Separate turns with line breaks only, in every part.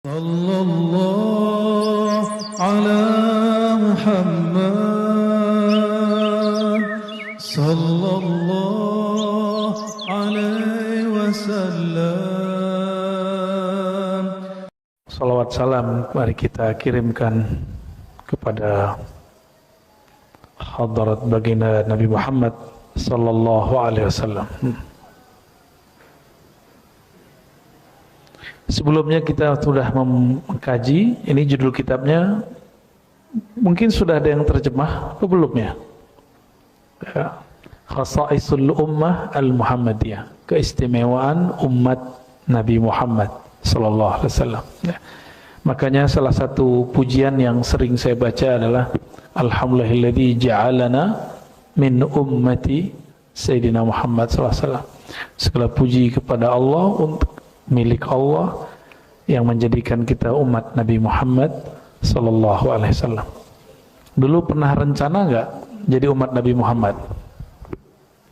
Sallallahu ala Muhammad Sallallahu alaihi wasallam.
Salawat salam mari kita kirimkan kepada hadirat baginda Nabi Muhammad Sallallahu alaihi wasallam. Sebelumnya kita sudah mengkaji, ini judul kitabnya, mungkin sudah ada yang terjemah atau belum ya? Khasaisul Ummah Al-Muhammadiyah, keistimewaan umat Nabi Muhammad Sallallahu Alaihi Wasallam. Makanya salah satu pujian yang sering saya baca adalah Alhamdulillahilladzi ja'alana min ummati Sayyidina Muhammad Sallallahu Alaihi Wasallam. Segala puji kepada Allah, untuk milik Allah yang menjadikan kita umat Nabi Muhammad Sallallahu Alaihi Wasallam. Dulu pernah rencana nggak jadi umat Nabi Muhammad?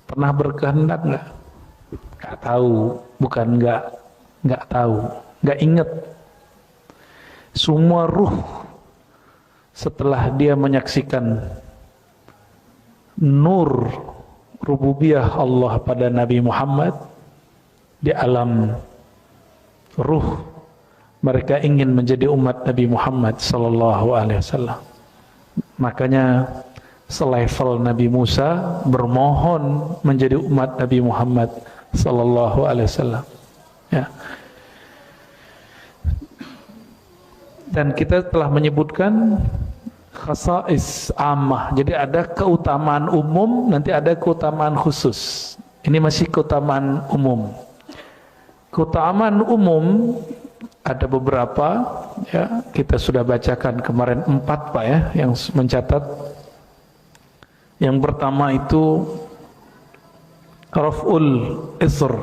Pernah berkehendak nggak? Nggak tahu, bukan nggak tahu, nggak inget. Semua ruh setelah dia menyaksikan nur rububiyah Allah pada Nabi Muhammad di alam ruh, mereka ingin menjadi umat Nabi Muhammad Sallallahu Alaihi Wasallam. Makanya selevel Nabi Musa bermohon menjadi umat Nabi Muhammad Sallallahu Alaihi Wasallam. Ya. Dan kita telah menyebutkan khasais ammah. Jadi ada keutamaan umum, nanti ada keutamaan khusus. Ini masih keutamaan umum. Keutamaan umum ada beberapa, ya, kita sudah bacakan kemarin 4 Pak ya, yang mencatat. Yang pertama itu raf'ul isr,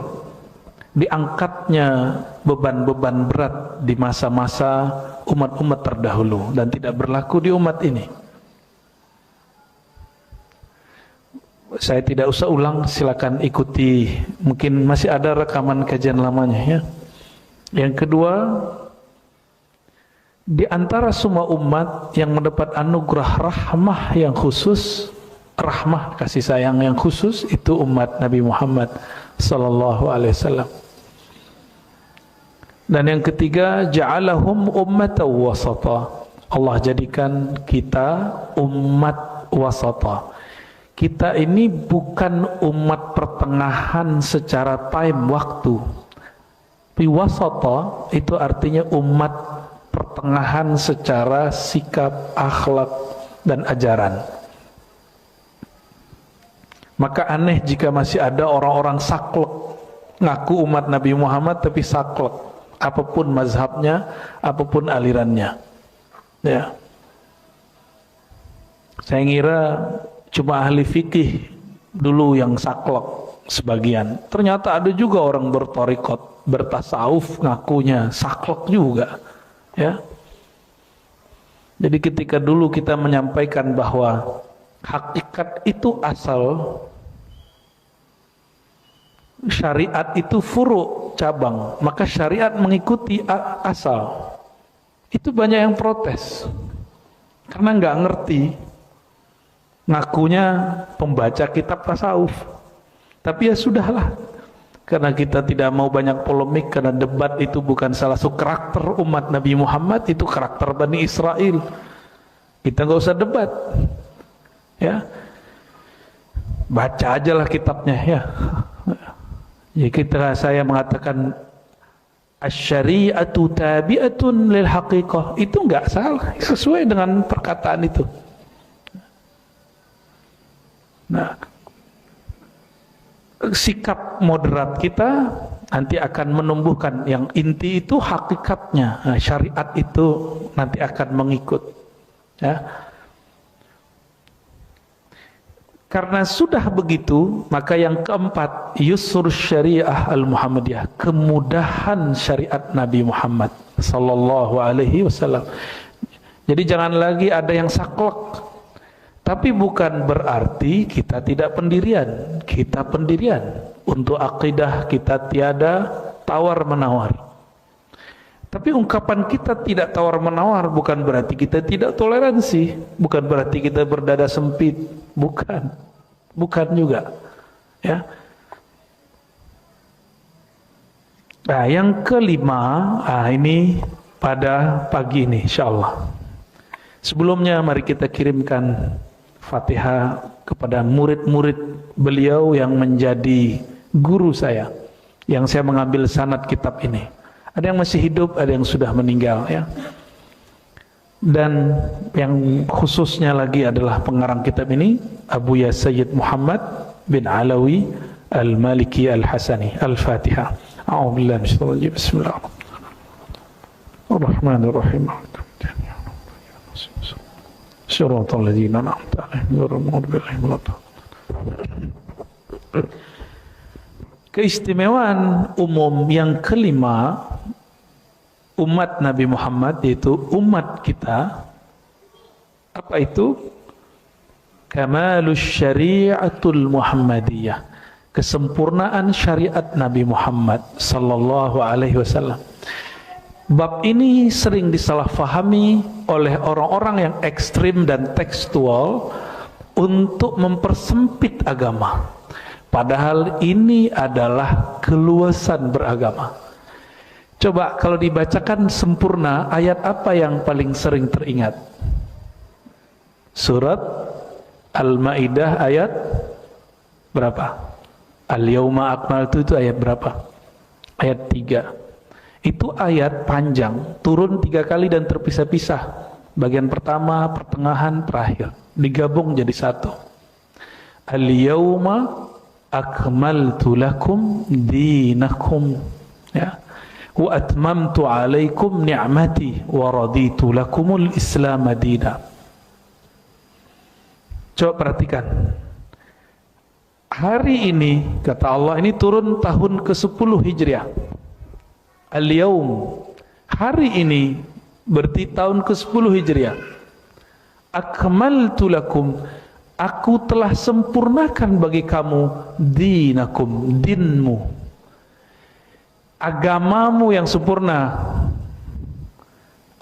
diangkatnya beban-beban berat di masa-masa umat-umat terdahulu dan tidak berlaku di umat ini. Saya tidak usah ulang, silakan ikuti, mungkin masih ada rekaman kajian lamanya ya. Yang kedua, di antara semua umat yang mendapat anugerah rahmah yang khusus, rahmah kasih sayang yang khusus, itu umat Nabi Muhammad Sallallahu Alaihi Wasallam. Dan yang ketiga, ja'alahum ummatan wasata. Allah jadikan kita umat wasata. Kita ini bukan umat pertengahan secara time waktu. Tapi wasata itu artinya umat pertengahan secara sikap, akhlak, dan ajaran. Maka aneh jika masih ada orang-orang saklek, ngaku umat Nabi Muhammad tapi saklek, apapun mazhabnya, apapun alirannya. Ya. Saya ngira cuma ahli fikih dulu yang saklek sebagian. Ternyata ada juga orang bertorikot, bertasawuf ngakunya saklek juga. Ya. Jadi ketika dulu kita menyampaikan bahwa hakikat itu asal, syariat itu furu, cabang, maka syariat mengikuti asal. Itu banyak yang protes karena nggak ngerti. Ngakunya pembaca kitab tasawuf, tapi ya sudahlah, karena kita tidak mau banyak polemik, karena debat itu bukan salah satu karakter umat Nabi Muhammad, itu karakter Bani Israel. Kita nggak usah debat, ya, baca aja lah kitabnya ya. Ya, saya mengatakan asy-syari'atu tabi'atun lil haqiqah, itu nggak salah, sesuai dengan perkataan itu. Nah, sikap moderat kita nanti akan menumbuhkan yang inti itu hakikatnya. Nah, syariat itu nanti akan mengikut. Ya. Karena sudah begitu, maka yang keempat, yusur syariah al-Muhammadiyah, kemudahan syariat Nabi Muhammad Sallallahu Alaihi Wasallam. Jadi jangan lagi ada yang saklek. Tapi bukan berarti kita tidak pendirian. Kita pendirian. Untuk akidah kita tiada tawar-menawar. Tapi ungkapan kita tidak tawar-menawar bukan berarti kita tidak toleransi, bukan berarti kita berdada sempit, bukan. Bukan juga. Ya. Nah, yang kelima, ini pada pagi ini insyaallah. Sebelumnya mari kita kirimkan Fatihah kepada murid-murid beliau yang menjadi guru saya, yang saya mengambil sanad kitab ini. Ada yang masih hidup, ada yang sudah meninggal, ya. Dan yang khususnya lagi adalah pengarang kitab ini, Abu Ya Sayyid Muhammad bin Alawi Al-Maliki Al-Hasani. Al-Fatihah. A'udzubillahi minasyaitonir rajim. Bismillahirrahmanirrahim. Shiratal ladzina an'amta 'alaihim ghairil maghdubi 'alaihim waladdallin. Keistimewaan umum yang kelima umat Nabi Muhammad, yaitu umat kita, apa itu? Kamalus syari'atul Muhammadiyah, kesempurnaan syariat Nabi Muhammad sallallahu alaihi wasallam. Bab ini sering disalahfahami oleh orang-orang yang ekstrim dan tekstual untuk mempersempit agama. Padahal ini adalah keluasan beragama. Coba kalau dibacakan sempurna, ayat apa yang paling sering teringat? Surat Al-Maidah ayat berapa? Al-Yauma Akmaltu itu ayat berapa? Ayat 3. Itu ayat panjang, turun 3 kali dan terpisah-pisah. Bagian pertama, pertengahan, terakhir, digabung jadi satu. Al-Yauma Akmaltu lakum dinakum, ya, wa atmamtu alaikum ni'mati wa raditu lakumul Islam madina. Coba perhatikan. Hari ini, kata Allah, ini turun tahun ke-10 Hijriah. Al-Yaum, hari ini berarti tahun ke-10 Hijriah. Akmaltu lakum, aku telah sempurnakan bagi kamu dinakum, dinmu, agamamu yang sempurna.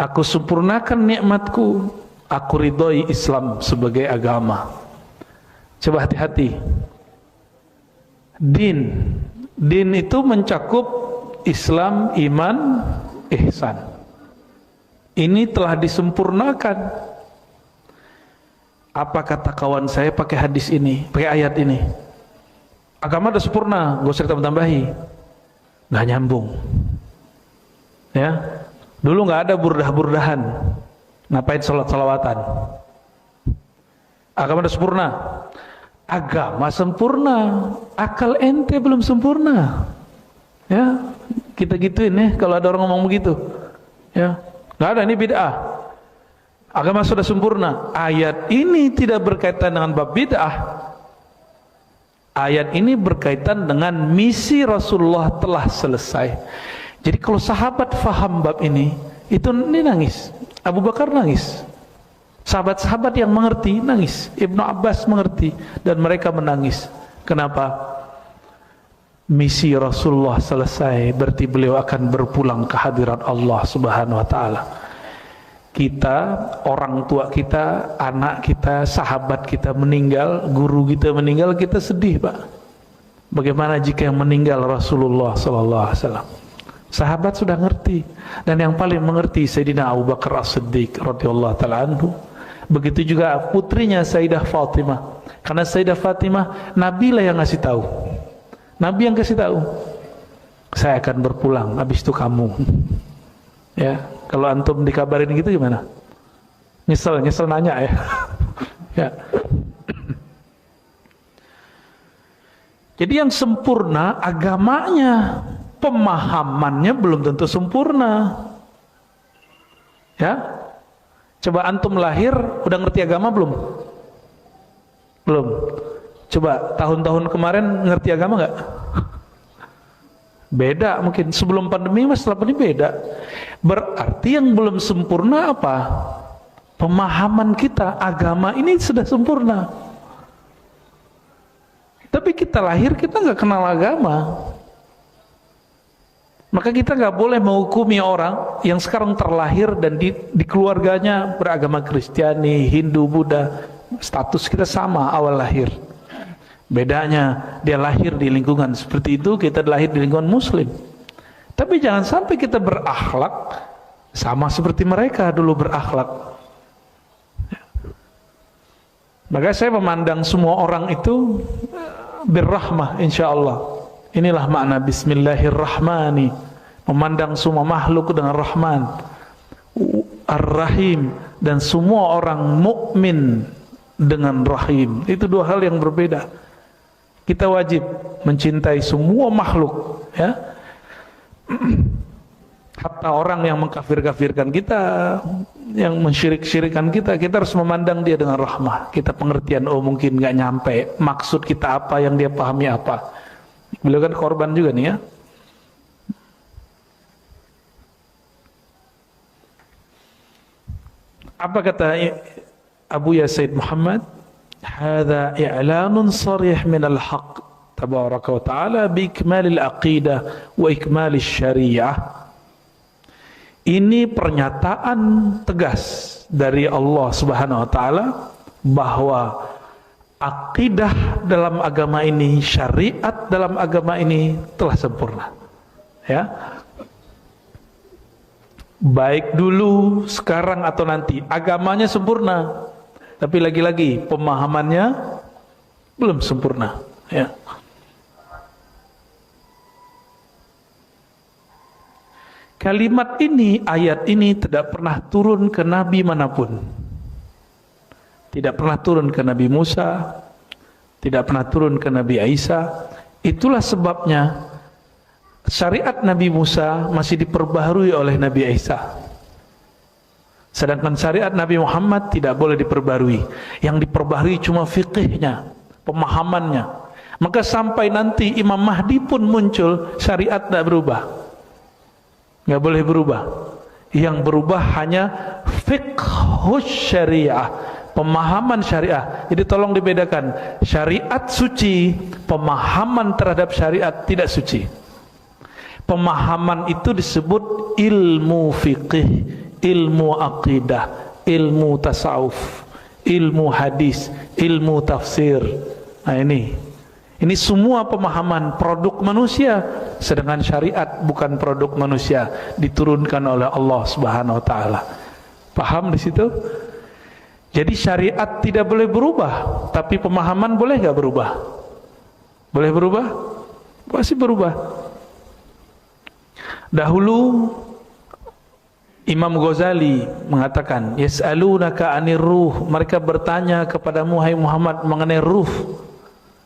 Aku sempurnakan nikmatku, aku ridhoi Islam sebagai agama. Coba hati-hati. Din itu mencakup Islam, iman, ihsan. Ini telah disempurnakan. Apa kata kawan saya pakai hadis ini, pakai ayat ini? Agama sudah sempurna, gak usah tambah-tambahi. Gak nyambung. Ya, dulu gak ada burdah-burdahan. Ngapain sholat-sholawatan? Agama sudah sempurna. Agama sempurna, akal ente belum sempurna. Ya, kita gituin ya kalau ada orang ngomong begitu. Ya, nggak ada, ini bid'ah. Agama sudah sempurna. Ayat ini tidak berkaitan dengan bab bid'ah. Ayat ini berkaitan dengan misi Rasulullah telah selesai. Jadi kalau sahabat faham bab ini nangis. Abu Bakar nangis. Sahabat-sahabat yang mengerti nangis. Ibnu Abbas mengerti dan mereka menangis. Kenapa? Misi Rasulullah selesai, berarti beliau akan berpulang ke hadirat Allah Subhanahu wa taala. Kita, orang tua kita, anak kita, sahabat kita meninggal, guru kita meninggal, kita sedih, Pak. Bagaimana jika yang meninggal Rasulullah sallallahu alaihi wasallam? Sahabat sudah ngerti, dan yang paling mengerti Sayyidina Abu Bakar As-Siddiq radhiyallahu taala anhu. Begitu juga putrinya Sayyidah Fatimah. Karena Sayyidah Fatimah Nabi lah yang ngasih tahu. Nabi yang kasih tahu. Saya akan berpulang, habis itu kamu. Ya, kalau antum dikabarin gitu gimana? Nyesel nanya ya. Ya. Jadi yang sempurna agamanya, pemahamannya belum tentu sempurna. Ya. Coba antum lahir udah ngerti agama belum? Belum. Coba tahun-tahun kemarin ngerti agama nggak? Beda mungkin. Sebelum pandemi mas, setelah pandemi beda. Berarti yang belum sempurna apa? Pemahaman kita, agama ini sudah sempurna. Tapi kita lahir kita nggak kenal agama. Maka kita nggak boleh menghukumi orang yang sekarang terlahir dan di keluarganya beragama Kristiani, Hindu, Buddha. Status kita sama awal lahir. Bedanya dia lahir di lingkungan seperti itu, kita lahir di lingkungan Muslim. Tapi jangan sampai kita berakhlak sama seperti mereka dulu berakhlak. Maka saya memandang semua orang itu birrahmah, insyaallah. Inilah makna Bismillahirrahmani, memandang semua makhluk dengan Rahman, Ar-Rahim, dan semua orang mukmin dengan Rahim. Itu dua hal yang berbeda. Kita wajib mencintai semua makhluk, ya. Hatta orang yang mengkafir-kafirkan kita, yang mensyirik-syirikan kita, kita harus memandang dia dengan rahmah. Kita pengertian, oh mungkin nggak nyampe maksud kita apa, yang dia pahami apa. Beliau kan korban juga nih, ya. Apa kata Abu Ya Said Muhammad? Hadza i'lanun sharih min al-haq tabaraka wa ta'ala bi ikmalil aqidah wa ikmalis syariah. Ini pernyataan tegas dari Allah Subhanahu wa taala bahwa akidah dalam agama ini, syariat dalam agama ini telah sempurna. Ya. Baik dulu, sekarang atau nanti, agamanya sempurna. Tapi lagi-lagi pemahamannya belum sempurna, ya. Kalimat ini, ayat ini tidak pernah turun ke nabi manapun. Tidak pernah turun ke Nabi Musa, tidak pernah turun ke Nabi Isa. Itulah sebabnya syariat Nabi Musa masih diperbaharui oleh Nabi Isa. Sedangkan syariat Nabi Muhammad tidak boleh diperbarui. Yang diperbaharui cuma fikihnya, pemahamannya. Maka sampai nanti Imam Mahdi pun muncul, syariat tidak berubah. Nggak boleh berubah. Yang berubah hanya fiqhus syariah, pemahaman syariah. Jadi tolong dibedakan, syariat suci, pemahaman terhadap syariat tidak suci. Pemahaman itu disebut ilmu fiqih, ilmu aqidah, ilmu tasawuf, ilmu hadis, ilmu tafsir. Nah ini semua pemahaman produk manusia, sedangkan syariat bukan produk manusia, diturunkan oleh Allah Subhanahu wa taala. Paham di situ? Jadi syariat tidak boleh berubah, tapi pemahaman boleh nggak berubah? Boleh berubah? Pasti berubah. Dahulu Imam Ghazali mengatakan, yas'alunaka 'anir ruh, mereka bertanya kepadamu hai Muhammad mengenai ruh.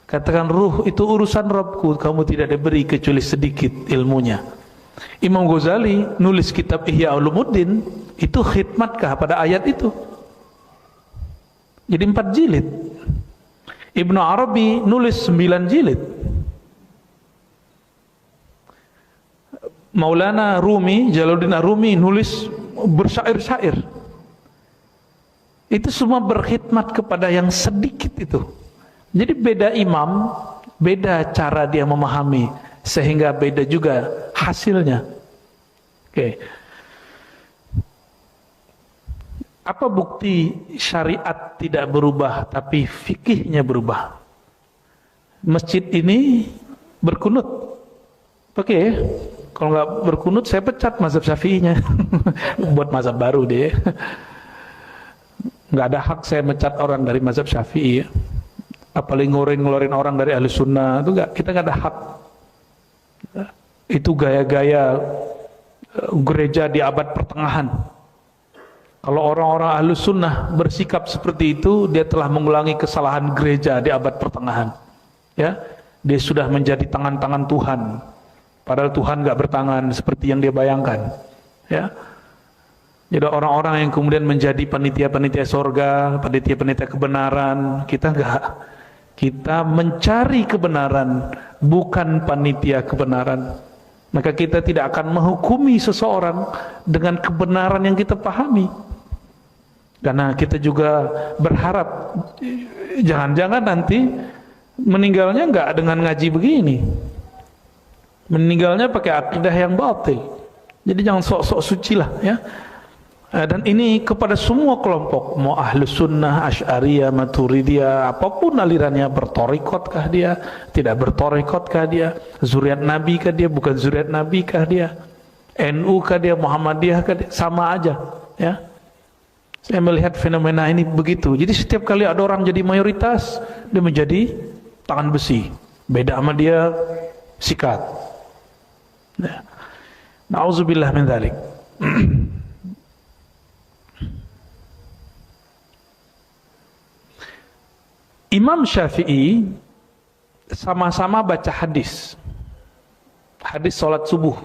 Katakan, ruh itu urusan Rabbku, kamu tidak diberi kecuali sedikit ilmunya. Imam Ghazali nulis kitab Ihya Ulumuddin, itu khidmatkah pada ayat itu? Jadi 4 jilid. Ibnu Arabi nulis 9 jilid. Maulana Rumi, Jalaluddin Ar-Rumi nulis bersyair-syair. Itu semua berkhidmat kepada yang sedikit itu. Jadi beda imam, beda cara dia memahami, sehingga beda juga hasilnya. Oke. Apa bukti syariat tidak berubah tapi fikihnya berubah? Masjid ini berkunut. Oke. Kalau nggak berkunut, saya pecat mazhab Syafi'inya. Buat mazhab baru deh. Nggak ada hak saya mecat orang dari mazhab Syafi'i. Apalagi ngeluarin orang dari ahli sunnah, itu nggak, kita nggak ada hak. Itu gaya-gaya gereja di abad pertengahan. Kalau orang-orang ahli sunnah bersikap seperti itu, dia telah mengulangi kesalahan gereja di abad pertengahan. Ya, dia sudah menjadi tangan-tangan Tuhan. Padahal Tuhan nggak bertangan seperti yang dia bayangkan. Ya, jadi orang-orang yang kemudian menjadi panitia-panitia sorga, panitia-panitia kebenaran, kita nggak. Kita mencari kebenaran, bukan panitia kebenaran. Maka kita tidak akan menghukumi seseorang dengan kebenaran yang kita pahami. Karena kita juga berharap jangan-jangan nanti meninggalnya nggak dengan ngaji begini. Meninggalnya pakai akidah yang batil. Jadi jangan sok-sok suci lah ya. Dan ini kepada semua kelompok, mau Ahlus Sunnah, Asy'ariyah, Maturidiyah, apapun alirannya, bertorikotkah dia, tidak bertorikotkah dia, zuriat Nabi kah dia, bukan zuriat Nabi kah dia, NU kah dia, Muhammadiyah kah dia, sama aja ya. Saya melihat fenomena ini begitu. Jadi setiap kali ada orang jadi mayoritas, dia menjadi tangan besi. Beda sama dia, sikat. Nah, na'udzubillah min dzalik. Imam Syafi'i sama-sama baca hadis sholat subuh.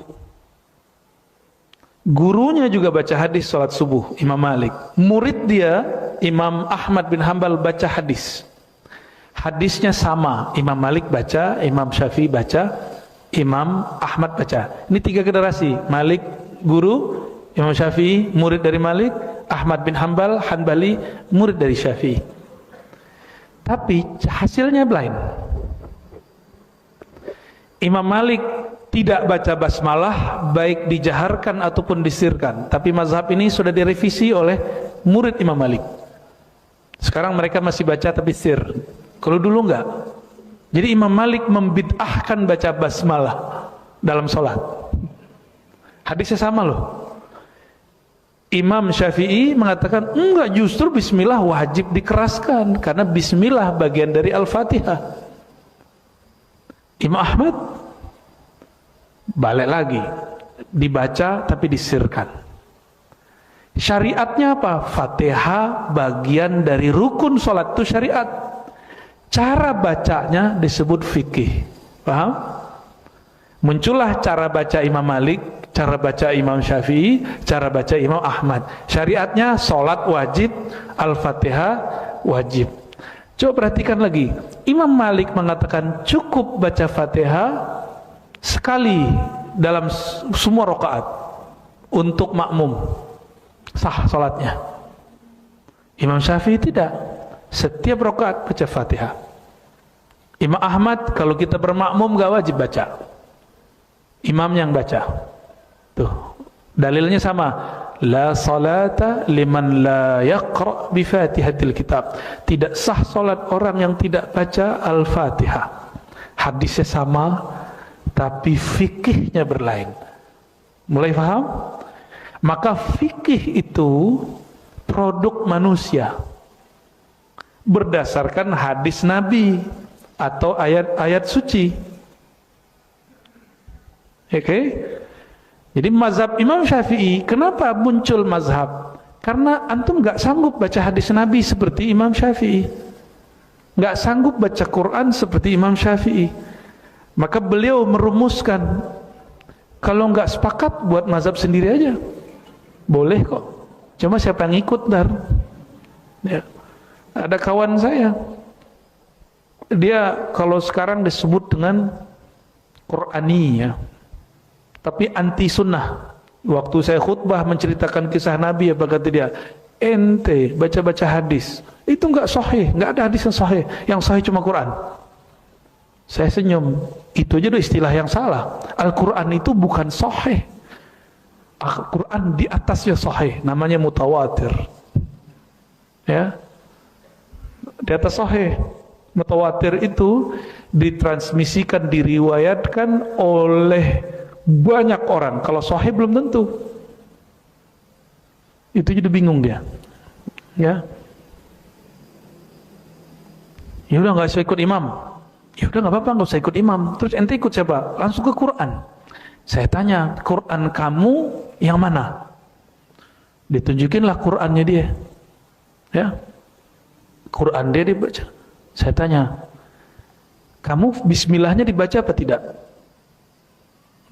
Gurunya juga baca hadis sholat subuh, Imam Malik. Murid dia, Imam Ahmad bin Hanbal, baca hadis. Hadisnya sama, Imam Malik baca, Imam Syafi'i baca, Imam Ahmad baca. Ini 3 generasi, Malik guru, Imam Syafi'i murid dari Malik, Ahmad bin Hanbal Hanbali murid dari Syafi'i. Tapi hasilnya lain. Imam Malik tidak baca basmalah baik dijaharkan ataupun disirkan. Tapi mazhab ini sudah direvisi oleh murid Imam Malik. Sekarang mereka masih baca tapi sir. Kalau dulu enggak. Jadi Imam Malik membid'ahkan baca basmalah dalam sholat. Hadisnya sama loh. Imam Syafi'i mengatakan enggak, justru bismillah wajib dikeraskan karena bismillah bagian dari Al-Fatihah. Imam Ahmad balik lagi, dibaca tapi disirkan. Syariatnya apa? Fatihah bagian dari rukun sholat, itu syariat. Cara bacanya disebut fikih. Paham? Muncullah cara baca Imam Malik, cara baca Imam Syafi'i, cara baca Imam Ahmad. Syariatnya sholat wajib, Al-Fatihah wajib. Coba perhatikan lagi. Imam Malik mengatakan cukup baca Fatihah sekali dalam semua rakaat untuk makmum, sah sholatnya. Imam Syafi'i tidak. Setiap rakaat baca Fatihah. Imam Ahmad kalau kita bermakmum gak wajib baca. Imam yang baca. Tuh, dalilnya sama. La salata liman la yaqra bi Fatihatil Kitab. Tidak sah salat orang yang tidak baca Al-Fatihah. Hadisnya sama, tapi fikihnya berlain. Mulai paham? Maka fikih itu produk manusia berdasarkan hadis Nabi atau ayat-ayat suci. Oke? Jadi mazhab Imam Syafi'i, kenapa muncul mazhab? Karena antum gak sanggup baca hadis Nabi seperti Imam Syafi'i, gak sanggup baca Quran seperti Imam Syafi'i. Maka beliau merumuskan, kalau gak sepakat buat mazhab sendiri aja, boleh kok. Cuma siapa yang ikut ntar? Ya. Ada kawan saya, dia kalau sekarang disebut dengan Qur'ani ya, tapi anti sunnah. Waktu saya khutbah menceritakan kisah Nabi, apa kata dia? Ente baca-baca hadis itu enggak sahih, enggak ada hadis yang sahih. Yang sahih cuma Quran. Saya senyum. Itu aja udah istilah yang salah. Al-Quran itu bukan sahih. Al-Quran di atasnya sahih, namanya mutawatir. Ya, di atas sahih. Mutawatir itu ditransmisikan, diriwayatkan oleh banyak orang. Kalau sahih belum tentu. Itu jadi bingung dia. Ya. Ya udah nggak usah ikut imam. Ya udah nggak apa-apa, nggak usah ikut imam. Terus ente ikut siapa? Langsung ke Quran. Saya tanya, Quran kamu yang mana? Ditunjukinlah Qurannya dia. Ya. Quran dia dibaca. Saya tanya, kamu bismillahnya dibaca apa tidak?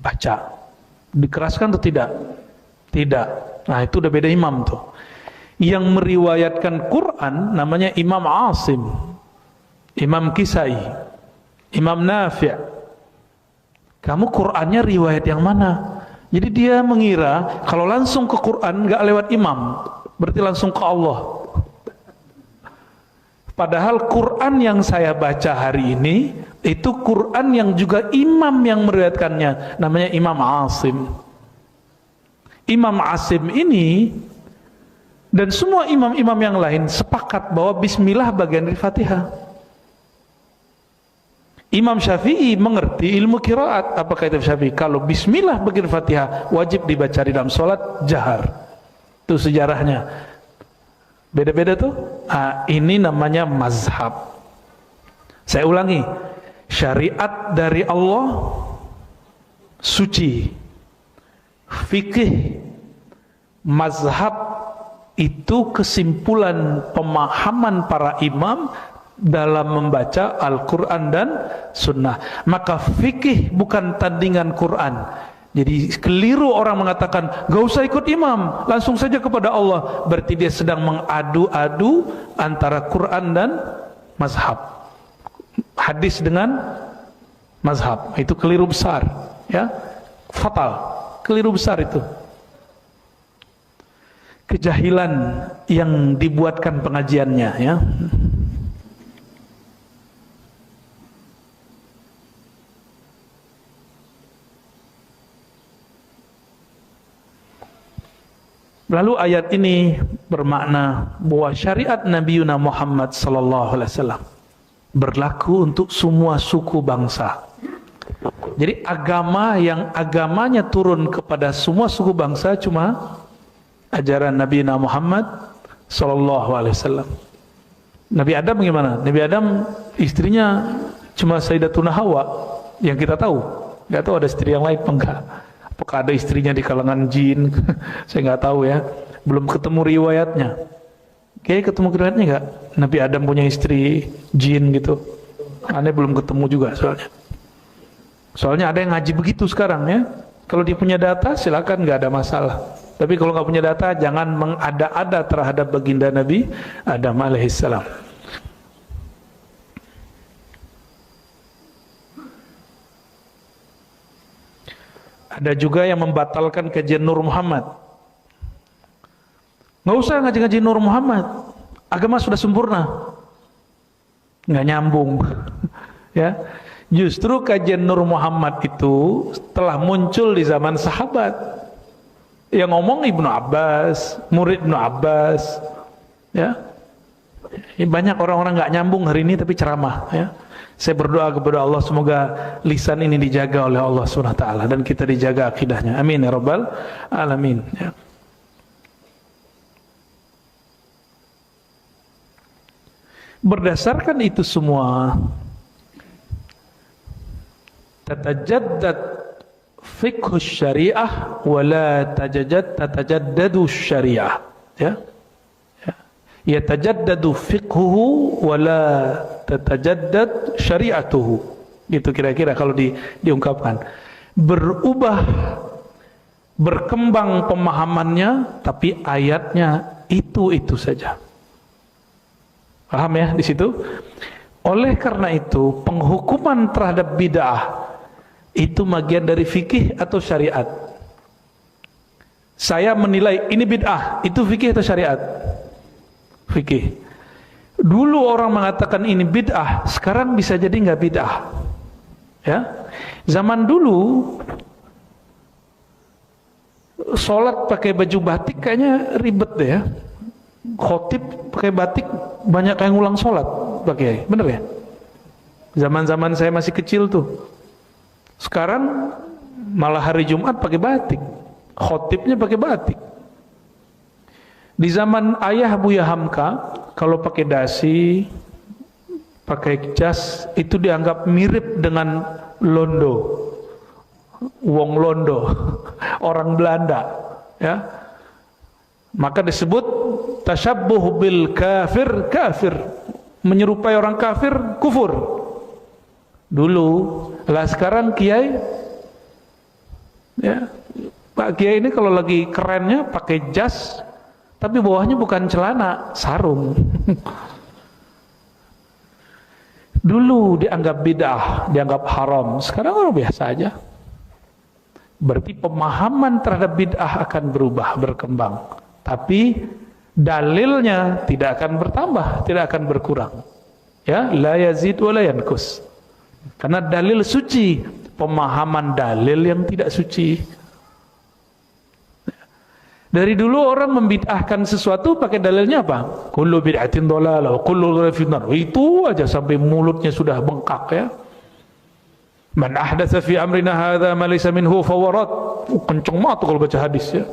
Baca. Dikeraskan atau tidak? Tidak. Nah itu udah beda imam tuh. Yang meriwayatkan Quran namanya Imam Asim, Imam Kisai, Imam Nafi'. Kamu Qurannya riwayat yang mana? Jadi dia mengira kalau langsung ke Quran nggak lewat imam, berarti langsung ke Allah. Padahal Quran yang saya baca hari ini Itu Quran yang juga imam yang meriwayatkannya, namanya Imam Asim. Imam Asim ini dan semua imam-imam yang lain sepakat bahwa bismillah bagian dari Fatihah. Imam Syafi'i mengerti ilmu qiraat. Apa kata Syafi'i? Kalau bismillah bagian Fatihah wajib dibaca di dalam sholat jahar. Itu sejarahnya. Beda-beda tuh. Nah, ini namanya mazhab. Saya ulangi, syariat dari Allah suci, fikih, mazhab itu kesimpulan pemahaman para imam dalam membaca Al-Quran dan Sunnah. Maka fikih bukan tandingan Quran. Jadi keliru orang mengatakan gak usah ikut imam, langsung saja kepada Allah. Berarti dia sedang mengadu-adu antara Quran dan mazhab, hadis dengan mazhab. Itu keliru besar, ya, fatal, keliru besar itu. Kejahilan yang dibuatkan pengajiannya, ya. Lalu ayat ini bermakna bahwa syariat Nabi Muhammad sallallahu alaihi wasallam berlaku untuk semua suku bangsa. Jadi agama yang agamanya turun kepada semua suku bangsa cuma ajaran Nabi Muhammad sallallahu alaihi wasallam. Nabi Adam gimana? Nabi Adam istrinya cuma Sayyidatuna Hawa yang kita tahu. Enggak tahu ada istri yang lain apa enggak. Apakah ada istrinya di kalangan jin? Saya nggak tahu ya. Belum ketemu riwayatnya. Kayaknya ketemu riwayatnya nggak? Nabi Adam punya istri jin gitu. Aneh belum ketemu juga soalnya. Soalnya ada yang ngaji begitu sekarang ya. Kalau dia punya data silakan, nggak ada masalah. Tapi kalau nggak punya data jangan mengada-ada terhadap baginda Nabi Adam alaihissalam. Ada juga yang membatalkan kajian Nur Muhammad. Nggak usah ngaji-ngaji Nur Muhammad, agama sudah sempurna. Nggak nyambung. Ya, justru kajian Nur Muhammad itu telah muncul di zaman sahabat. Yang ngomong Ibnu Abbas, murid Ibnu Abbas. Ya, banyak orang-orang nggak nyambung hari ini tapi ceramah. Ya. Saya berdoa kepada Allah semoga lisan ini dijaga oleh Allah SWT dan kita dijaga akidahnya. Amin ya rabbal alamin. Ya. Berdasarkan itu semua, tatajaddad fiqhus syariah wala tatajaddadu syariah. Ya. Yatajaddadu fiqhuhu wala tatajaddad syariatuhu. Gitu kira-kira kalau diungkapkan. Berubah, berkembang pemahamannya, tapi ayatnya itu saja. Paham ya di situ? Oleh karena itu, penghukuman terhadap bid'ah itu bagian dari fikih atau syariat. Saya menilai ini bid'ah, itu fikih atau syariat? Fikih. Dulu orang mengatakan ini bid'ah, sekarang bisa jadi nggak bid'ah. Ya, zaman dulu sholat pakai baju batik kayaknya ribet deh ya. Khotib pakai batik banyak yang ngulang sholat pakai, bener ya? Zaman-zaman saya masih kecil tuh. Sekarang malah hari Jumat pakai batik, khotibnya pakai batik. Di zaman ayah Buya Hamka, kalau pakai dasi, pakai jas, itu dianggap mirip dengan Londo, wong Londo, orang Belanda, ya. Maka disebut tasyabbuh bil kafir, kafir, menyerupai orang kafir, kufur. Dulu, lah sekarang kiai, ya, Pak Kiai ini kalau lagi kerennya pakai jas. Tapi bawahnya bukan celana, sarung. Dulu dianggap bid'ah, dianggap haram. Sekarang orang biasa aja. Berarti pemahaman terhadap bid'ah akan berubah, berkembang. Tapi dalilnya tidak akan bertambah, tidak akan berkurang. Ya, la yazid wa la yankus. Karena dalil suci, pemahaman dalil yang tidak suci. Dari dulu orang membid'ahkan sesuatu pakai dalilnya apa? Kullu bid'atin dhalalah wa kullu dhalalatin finnar. Itu aja sampai mulutnya sudah bengkak ya. Man ahdatsa fi amrina hadza ma laysa minhu fawarat. Kenceng banget kalau baca hadis ya.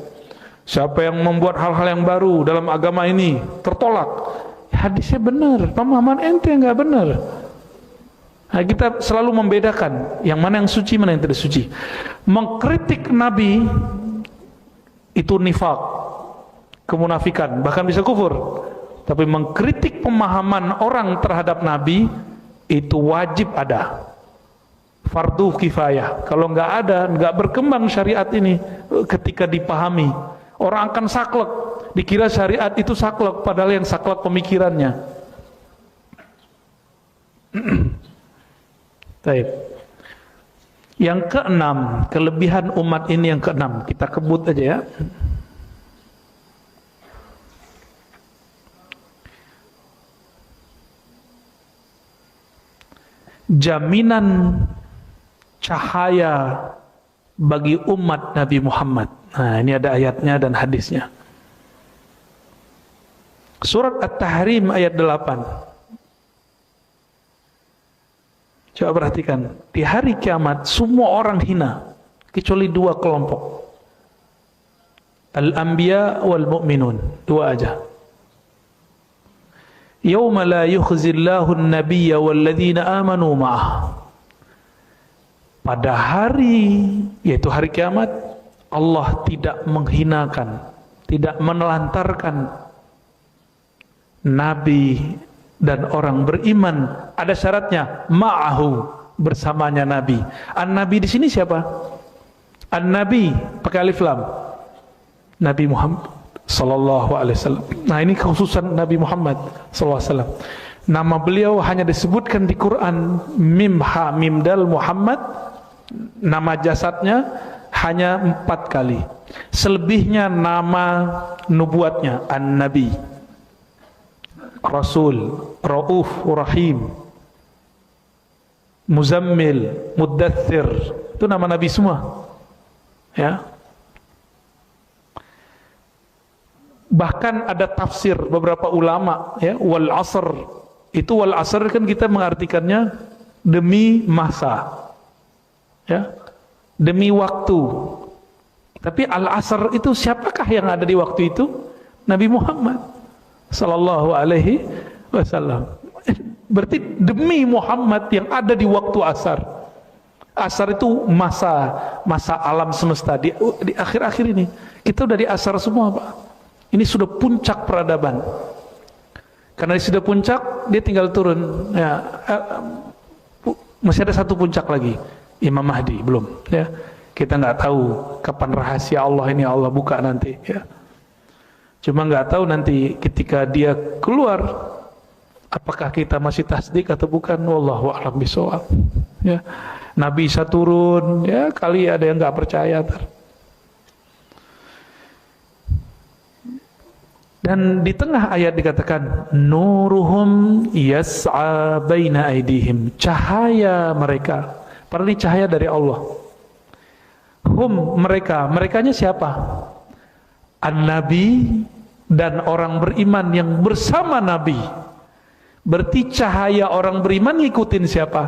Siapa yang membuat hal-hal yang baru dalam agama ini tertolak. Hadisnya benar, pemahaman ente enggak benar. Nah, kita selalu membedakan yang mana yang suci, mana yang tidak suci. Mengkritik Nabi itu nifak, kemunafikan, bahkan bisa kufur. Tapi mengkritik pemahaman orang terhadap Nabi itu wajib ada, fardu kifayah. Kalau nggak ada, nggak berkembang syariat ini ketika dipahami. Orang akan saklek, dikira syariat itu saklek, padahal yang saklek pemikirannya. Baik. Yang keenam, kelebihan umat ini yang keenam, kita kebut aja ya. Jaminan cahaya bagi umat Nabi Muhammad. Nah, ini ada ayatnya dan hadisnya. Surat At-Tahrim ayat 8. Coba perhatikan, di hari kiamat semua orang hina kecuali dua kelompok. Al-Anbiya wal Mu'minun, dua aja. Yauma la yukhzillahu an-nabiyya wal ladzina amanu ma'ah. Pada hari, yaitu hari kiamat, Allah tidak menghinakan, tidak menelantarkan Nabi dan orang beriman. Ada syaratnya, ma'ahu, bersamanya Nabi. An-Nabi di sini siapa? An-Nabi pakai alif lam, Nabi Muhammad sallallahu alaihi wasallam. Nah, ini kekhususan Nabi Muhammad sallallahu alaihi wasallam. Nama beliau hanya disebutkan di Quran mim ha mim dal Muhammad. Nama jasadnya hanya 4 kali. Selebihnya nama nubuatnya An-Nabi, Rasul, Rauf, Rahim, Muzammil, Muddathir. Itu nama Nabi semua. Ya. Bahkan ada tafsir beberapa ulama ya, wal asr. Itu wal asr kan kita mengartikannya demi masa. Ya. Demi waktu. Tapi al asr itu siapakah yang ada di waktu itu? Nabi Muhammad sallallahu alaihi wasallam. Berarti demi Muhammad yang ada di waktu asar. Asar itu masa alam semesta di akhir-akhir ini. Kita udah di asar semua, Pak. Ini sudah puncak peradaban. Karena sudah puncak, dia tinggal turun. Ya, masih ada satu puncak lagi, Imam Mahdi belum. Ya, kita nggak tahu kapan rahasia Allah ini Allah buka nanti. Ya. Cuma nggak tahu nanti ketika dia keluar, apakah kita masih tasdik atau bukan? Wallahu a'lam bishawab. Ya, Nabi Isa turun, ya kali ada yang nggak percaya. Dan di tengah ayat dikatakan nuruhum yas'a baina aidihim, cahaya mereka. Padahal ini cahaya dari Allah. Hum, mereka, merekanya siapa? An-Nabi dan orang beriman yang bersama Nabi. Berarti cahaya orang beriman ngikutin siapa?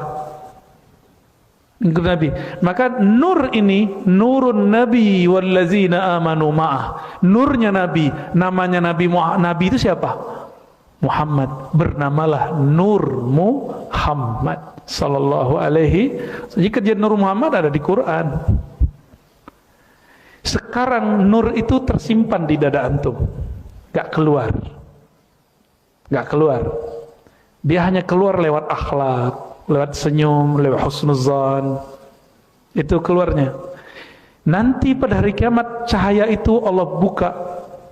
Nabi. Maka nur ini nurun Nabi wallazina amanu ma'ah. Nurnya Nabi, namanya Nabi itu siapa? Muhammad. Bernamalah Nur Muhammad sallallahu alaihi. Jika dia Nur Muhammad ada di Quran. Sekarang nur itu tersimpan di dada antum, gak keluar, gak keluar. Dia hanya keluar lewat akhlak, lewat senyum, lewat husnuzan. Itu keluarnya. Nanti pada hari kiamat cahaya itu Allah buka,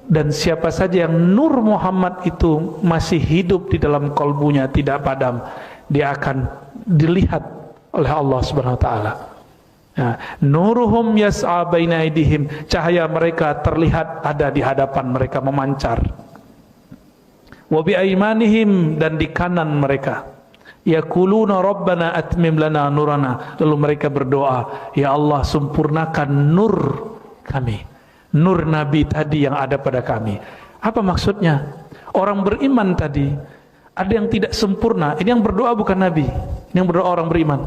dan siapa saja yang nur Muhammad itu masih hidup di dalam kalbunya, tidak padam, dia akan dilihat oleh Allah Subhanahu wa taala. Nah, nuruhum yas'a baina aidihim, cahaya mereka terlihat ada di hadapan mereka memancar. Wa bi aimanihim, dan di kanan mereka. Yaquluna rabbana atmim lana nurana. Lalu mereka berdoa, ya Allah sempurnakan nur kami, nur Nabi tadi yang ada pada kami. Apa maksudnya? Orang beriman tadi ada yang tidak sempurna. Ini yang berdoa bukan Nabi, ini yang berdoa orang beriman.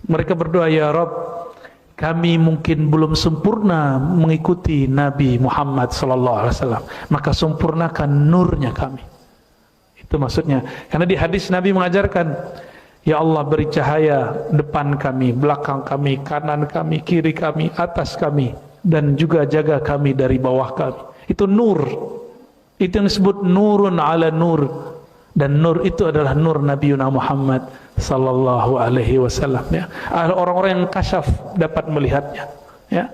Mereka berdoa, ya Rabb, kami mungkin belum sempurna mengikuti Nabi Muhammad SAW, maka sempurnakan nurnya kami. Itu maksudnya. Karena di hadis Nabi mengajarkan, ya Allah beri cahaya depan kami, belakang kami, kanan kami, kiri kami, atas kami, dan juga jaga kami dari bawah kami. Itu nur. Itu yang disebut nurun ala nur. Dan nur itu adalah nur Nabi Muhammad sallallahu alaihi wasallam, ya. Orang-orang yang kasyaf dapat melihatnya, ya.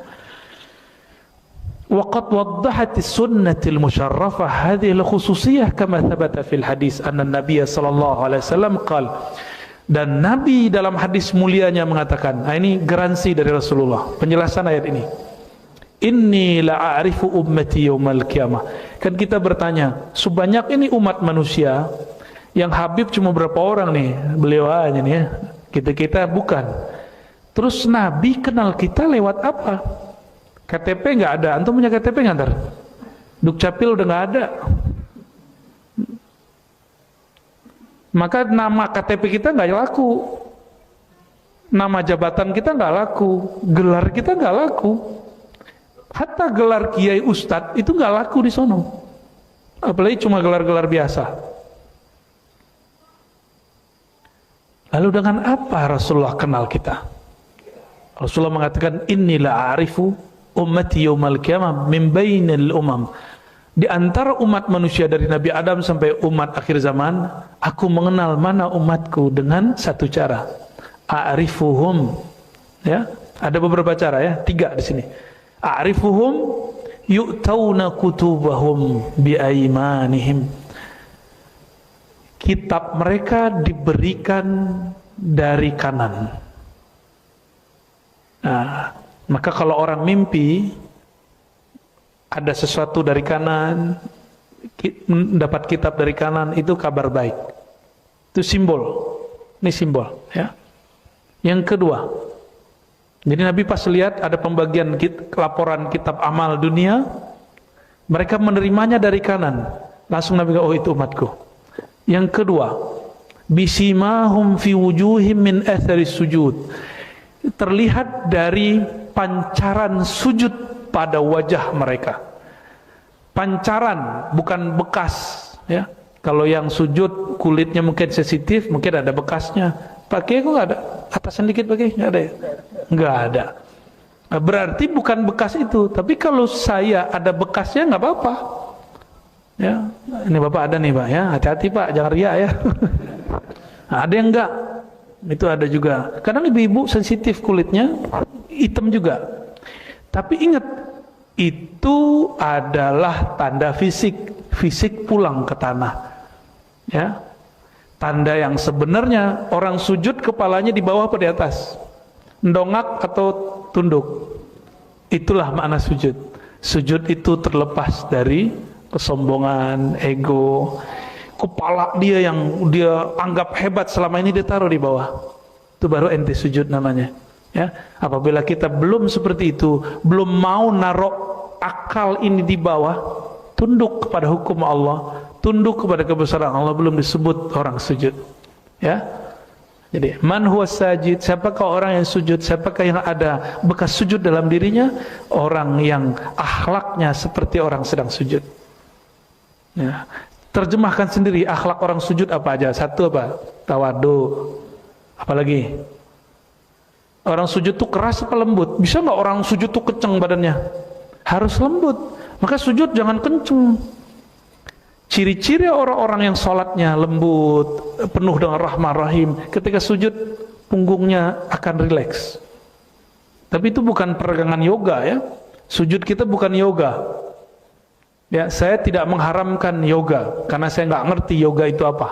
Waqad waddahat as-sunnatul musharrafah hadhihi al-khususiyah kama thabata fil hadis anna Nabiy sallallahu alaihi wasallam qala. Dan Nabi dalam hadis mulianya mengatakan, ini garansi dari Rasulullah, penjelasan ayat ini. Inni la'arifu ummati yaumal qiyamah. Kan kita bertanya, sebanyak ini umat manusia, yang Habib cuma berapa orang nih? Beliau aja nih ya. Kita bukan. Terus Nabi kenal kita lewat apa? KTP nggak ada. Antum punya KTP nggak ntar? Dukcapil udah nggak ada. Maka nama KTP kita nggak laku. Nama jabatan kita nggak laku. Gelar kita nggak laku. Hatta gelar kiai ustadz itu nggak laku di sono. Apalagi cuma gelar-gelar biasa. Lalu dengan apa Rasulullah kenal kita? Rasulullah mengatakan, inilah arifu ummati yaumal qiyamah min bainil umam. Di antara umat manusia dari Nabi Adam sampai umat akhir zaman, aku mengenal mana umatku dengan satu cara. A'rifuhum, ya. Ada beberapa cara, ya, 3 di sini. A'rifuhum yu'tauna kutubahum biaimanihim. Kitab mereka diberikan dari kanan. Nah, maka kalau orang mimpi ada sesuatu dari kanan, mendapat kitab dari kanan, itu kabar baik. Itu simbol. Ini simbol, ya. Yang kedua, jadi Nabi pas lihat ada pembagian laporan kitab amal dunia, mereka menerimanya dari kanan. Langsung Nabi kata, oh itu umatku. Yang kedua, bisimahum fi wujuhim min athari sujud. Terlihat dari pancaran sujud pada wajah mereka. Pancaran, bukan bekas, ya. Kalau yang sujud kulitnya mungkin sensitif, mungkin ada bekasnya. Pakai kok nggak ada? Atasan dikit pakai nggak ada ya? Nggak ada. Berarti bukan bekas itu. Tapi kalau saya ada bekasnya nggak apa-apa. Ya, ini Bapak ada nih Pak, ya, hati-hati Pak, jangan riak ya. Nah, ada yang enggak, itu ada juga. Kadang ibu-ibu sensitif kulitnya, hitam juga. Tapi ingat, itu adalah tanda fisik pulang ke tanah. Ya, tanda yang sebenarnya orang sujud kepalanya di bawah atau di atas, ndongak atau tunduk. Itulah makna sujud. Sujud itu terlepas dari kesombongan, ego, kepala dia yang dia anggap hebat selama ini ditaruh di bawah. Itu baru ente sujud namanya. Ya, apabila kita belum seperti itu, belum mau naruh akal ini di bawah, tunduk kepada hukum Allah, tunduk kepada kebesaran Allah, belum disebut orang sujud. Ya. Jadi, man huwa sajid, siapakah orang yang sujud, siapakah yang ada bekas sujud dalam dirinya? Orang yang akhlaknya seperti orang sedang sujud. Ya. Terjemahkan sendiri akhlak orang sujud apa aja. Satu apa? Tawadu. Apalagi? Orang sujud tuh keras apa lembut? Bisa nggak orang sujud tuh kenceng badannya? Harus lembut. Maka sujud jangan kenceng. Ciri-ciri orang-orang yang sholatnya lembut, penuh dengan rahmah rahim, ketika sujud punggungnya akan rileks. Tapi itu bukan peregangan yoga, ya. Sujud kita bukan yoga. Ya, saya tidak mengharamkan yoga karena saya nggak ngerti yoga itu apa.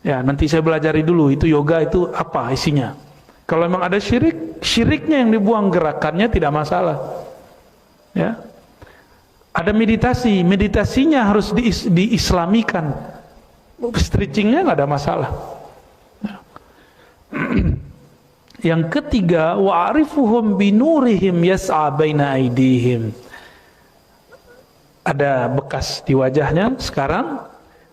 Ya, nanti saya belajari dulu itu yoga itu apa isinya. Kalau memang ada syirik, syiriknya yang dibuang, gerakannya tidak masalah. Ya. Ada meditasi, meditasinya harus diislamikan. Stretchingnya nggak ada masalah. Yang ketiga, wa'arifuhum binurihim yas'a baina aidihim. Ada bekas di wajahnya. Sekarang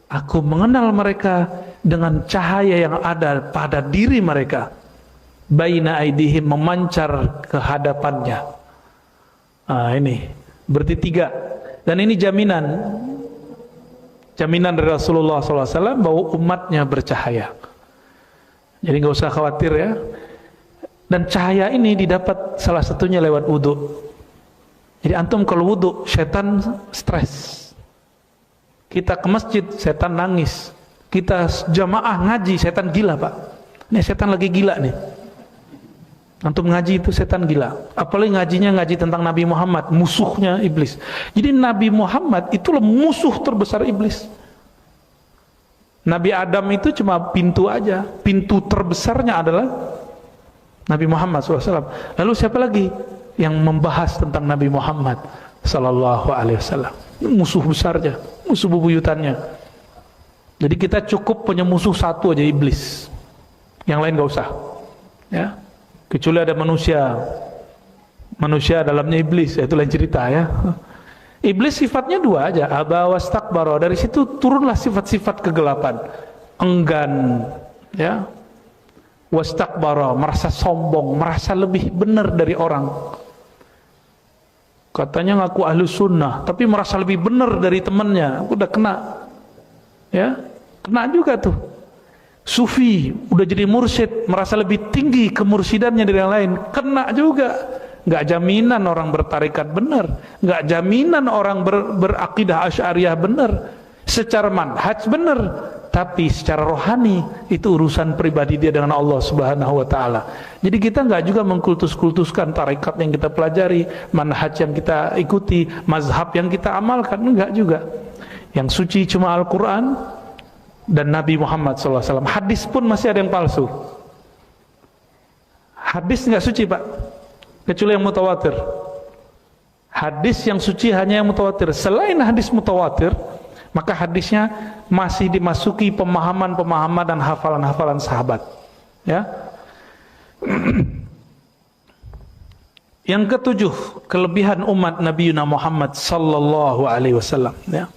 aku mengenal mereka dengan cahaya yang ada pada diri mereka. Baina aidihim, memancar ke hadapannya. Ini berarti 3. Dan ini jaminan dari Rasulullah SAW bahwa umatnya bercahaya. Jadi nggak usah khawatir ya. Dan cahaya ini didapat salah satunya lewat wudhu. Jadi antum kalau wudhu, setan stres. Kita ke masjid, setan nangis. Kita jamaah ngaji, setan gila pak. Ini setan lagi gila nih. Antum ngaji itu setan gila. Apalagi ngajinya ngaji tentang Nabi Muhammad, musuhnya iblis. Jadi Nabi Muhammad itulah musuh terbesar iblis. Nabi Adam itu cuma pintu aja. Pintu terbesarnya adalah Nabi Muhammad SAW. Lalu siapa lagi yang membahas tentang Nabi Muhammad SAW? Musuh besarnya, musuh bebuyutannya. Jadi kita cukup punya musuh satu aja, iblis. Yang lain gak usah. Ya. Kecuali ada manusia dalamnya iblis, itu lain cerita ya. Iblis sifatnya 2 aja, aba wastakbara. Dari situ turunlah sifat-sifat kegelapan, enggan, ya, wastakbara, merasa sombong, merasa lebih benar dari orang. Katanya ngaku ahlu sunnah, tapi merasa lebih benar dari temannya, udah kena, ya, kena juga tuh. Sufi udah jadi mursyid, merasa lebih tinggi kemursidannya dari yang lain, kena juga. Nggak jaminan orang bertarikat benar, nggak jaminan orang berakidah Asy'ariyah benar, secara manhaj benar, tapi secara rohani itu urusan pribadi dia dengan Allah Subhanahu wa taala. Jadi kita nggak juga mengkultus-kultuskan tarikat yang kita pelajari, manhaj yang kita ikuti, mazhab yang kita amalkan, enggak juga. Yang suci cuma Al-Qur'an dan Nabi Muhammad SAW. Hadis pun masih ada yang palsu. Hadis nggak suci pak, kecuali yang mutawatir. Hadis yang suci hanya yang mutawatir. Selain hadis mutawatir, maka hadisnya masih dimasuki pemahaman-pemahaman dan hafalan-hafalan sahabat. Ya. Yang ketujuh, kelebihan umat Nabi Muhammad sallallahu alaihi wasallam. Ya.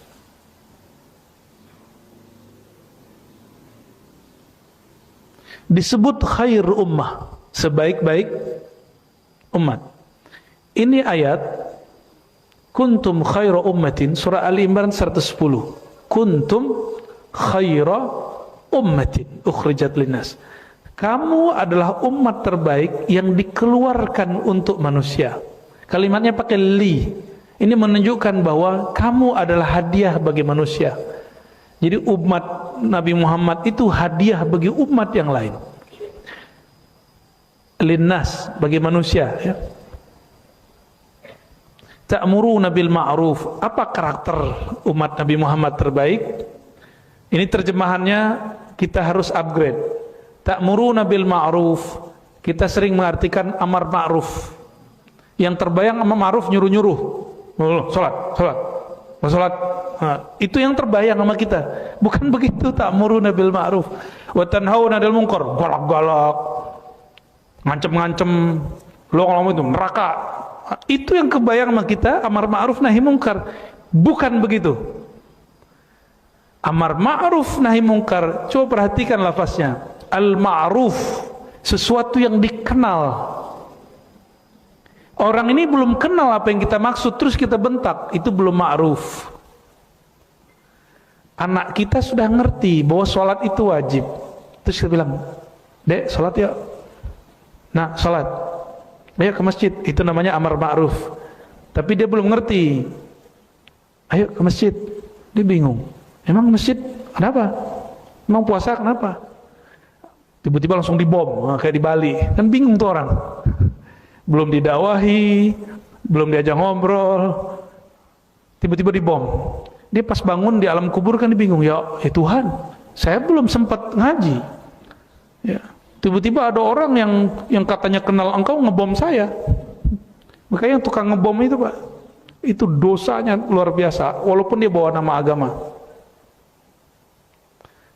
Disebut khair ummah, sebaik-baik umat. Ini ayat kuntum khaira ummatin, surah Ali Imran 110. Kuntum khaira ummatin ukhrijat linnas. Kamu adalah umat terbaik yang dikeluarkan untuk manusia. Kalimatnya pakai li. Ini menunjukkan bahwa kamu adalah hadiah bagi manusia. Jadi umat Nabi Muhammad itu hadiah bagi umat yang lain. Linnas, bagi manusia, ya. Ta'muruna bil ma'ruf. Apa karakter umat Nabi Muhammad terbaik? Ini terjemahannya kita harus upgrade. Ta'muruna bil ma'ruf, kita sering mengartikan amar ma'ruf. Yang terbayang amar ma'ruf nyuruh-nyuruh. Salat. Nah, itu yang terbayang sama kita. Bukan begitu ta'muruna bil ma'ruf wa tanhauna 'anil munkar. Galak-galak. Ngancem-ngancem. Lo ngomong itu neraka. Itu yang kebayang sama kita, amar ma'ruf nahi mungkar. Bukan begitu. Amar ma'ruf nahi mungkar, coba perhatikan lafaznya. Al-ma'ruf, sesuatu yang dikenal. Orang ini belum kenal apa yang kita maksud, terus kita bentak, itu belum ma'ruf. Anak kita sudah ngerti bahwa sholat itu wajib, terus kita bilang, dek sholat yuk. Nah sholat, ayo ke masjid, itu namanya amar ma'ruf. Tapi dia belum ngerti. Ayo ke masjid, dia bingung. Emang masjid kenapa? Emang puasa kenapa? Tiba-tiba langsung dibom, kayak di Bali. Kan bingung tuh orang. Belum didakwahi, belum diajak ngobrol, tiba-tiba dibom. Dia pas bangun di alam kubur kan dia bingung. Ya Tuhan, saya belum sempat ngaji. Ya. Tiba-tiba ada orang yang katanya kenal engkau ngebom saya. Makanya yang tukang ngebom itu pak, itu dosanya luar biasa. Walaupun dia bawa nama agama.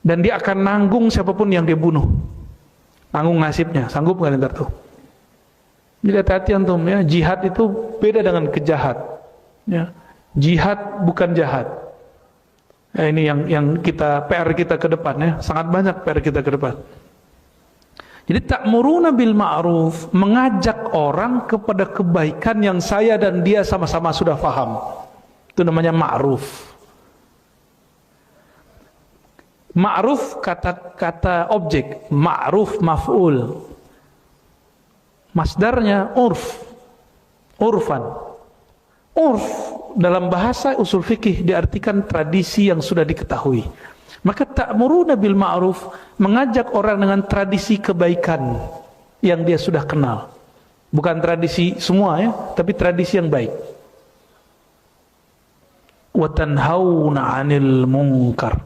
Dan dia akan nanggung siapapun yang dia bunuh. tanggung nasibnya, sanggup nggak ntar tuh? Jadi hati-hati antum ya, jihad itu beda dengan kejahat. Ya. Jihad bukan jahat. Ya, ini yang kita PR kita ke depan ya, sangat banyak PR kita ke depan. Jadi ta'muruna bil ma'ruf, mengajak orang kepada kebaikan yang saya dan dia sama-sama sudah paham. Itu namanya ma'ruf. Ma'ruf kata objek, ma'ruf maf'ul. Masdarnya urf. Urfan. Urf dalam bahasa usul fikih diartikan tradisi yang sudah diketahui. Maka ta'muruna bil ma'ruf, mengajak orang dengan tradisi kebaikan yang dia sudah kenal. Bukan tradisi semua ya, tapi tradisi yang baik. Wa tanhauna 'anil munkar,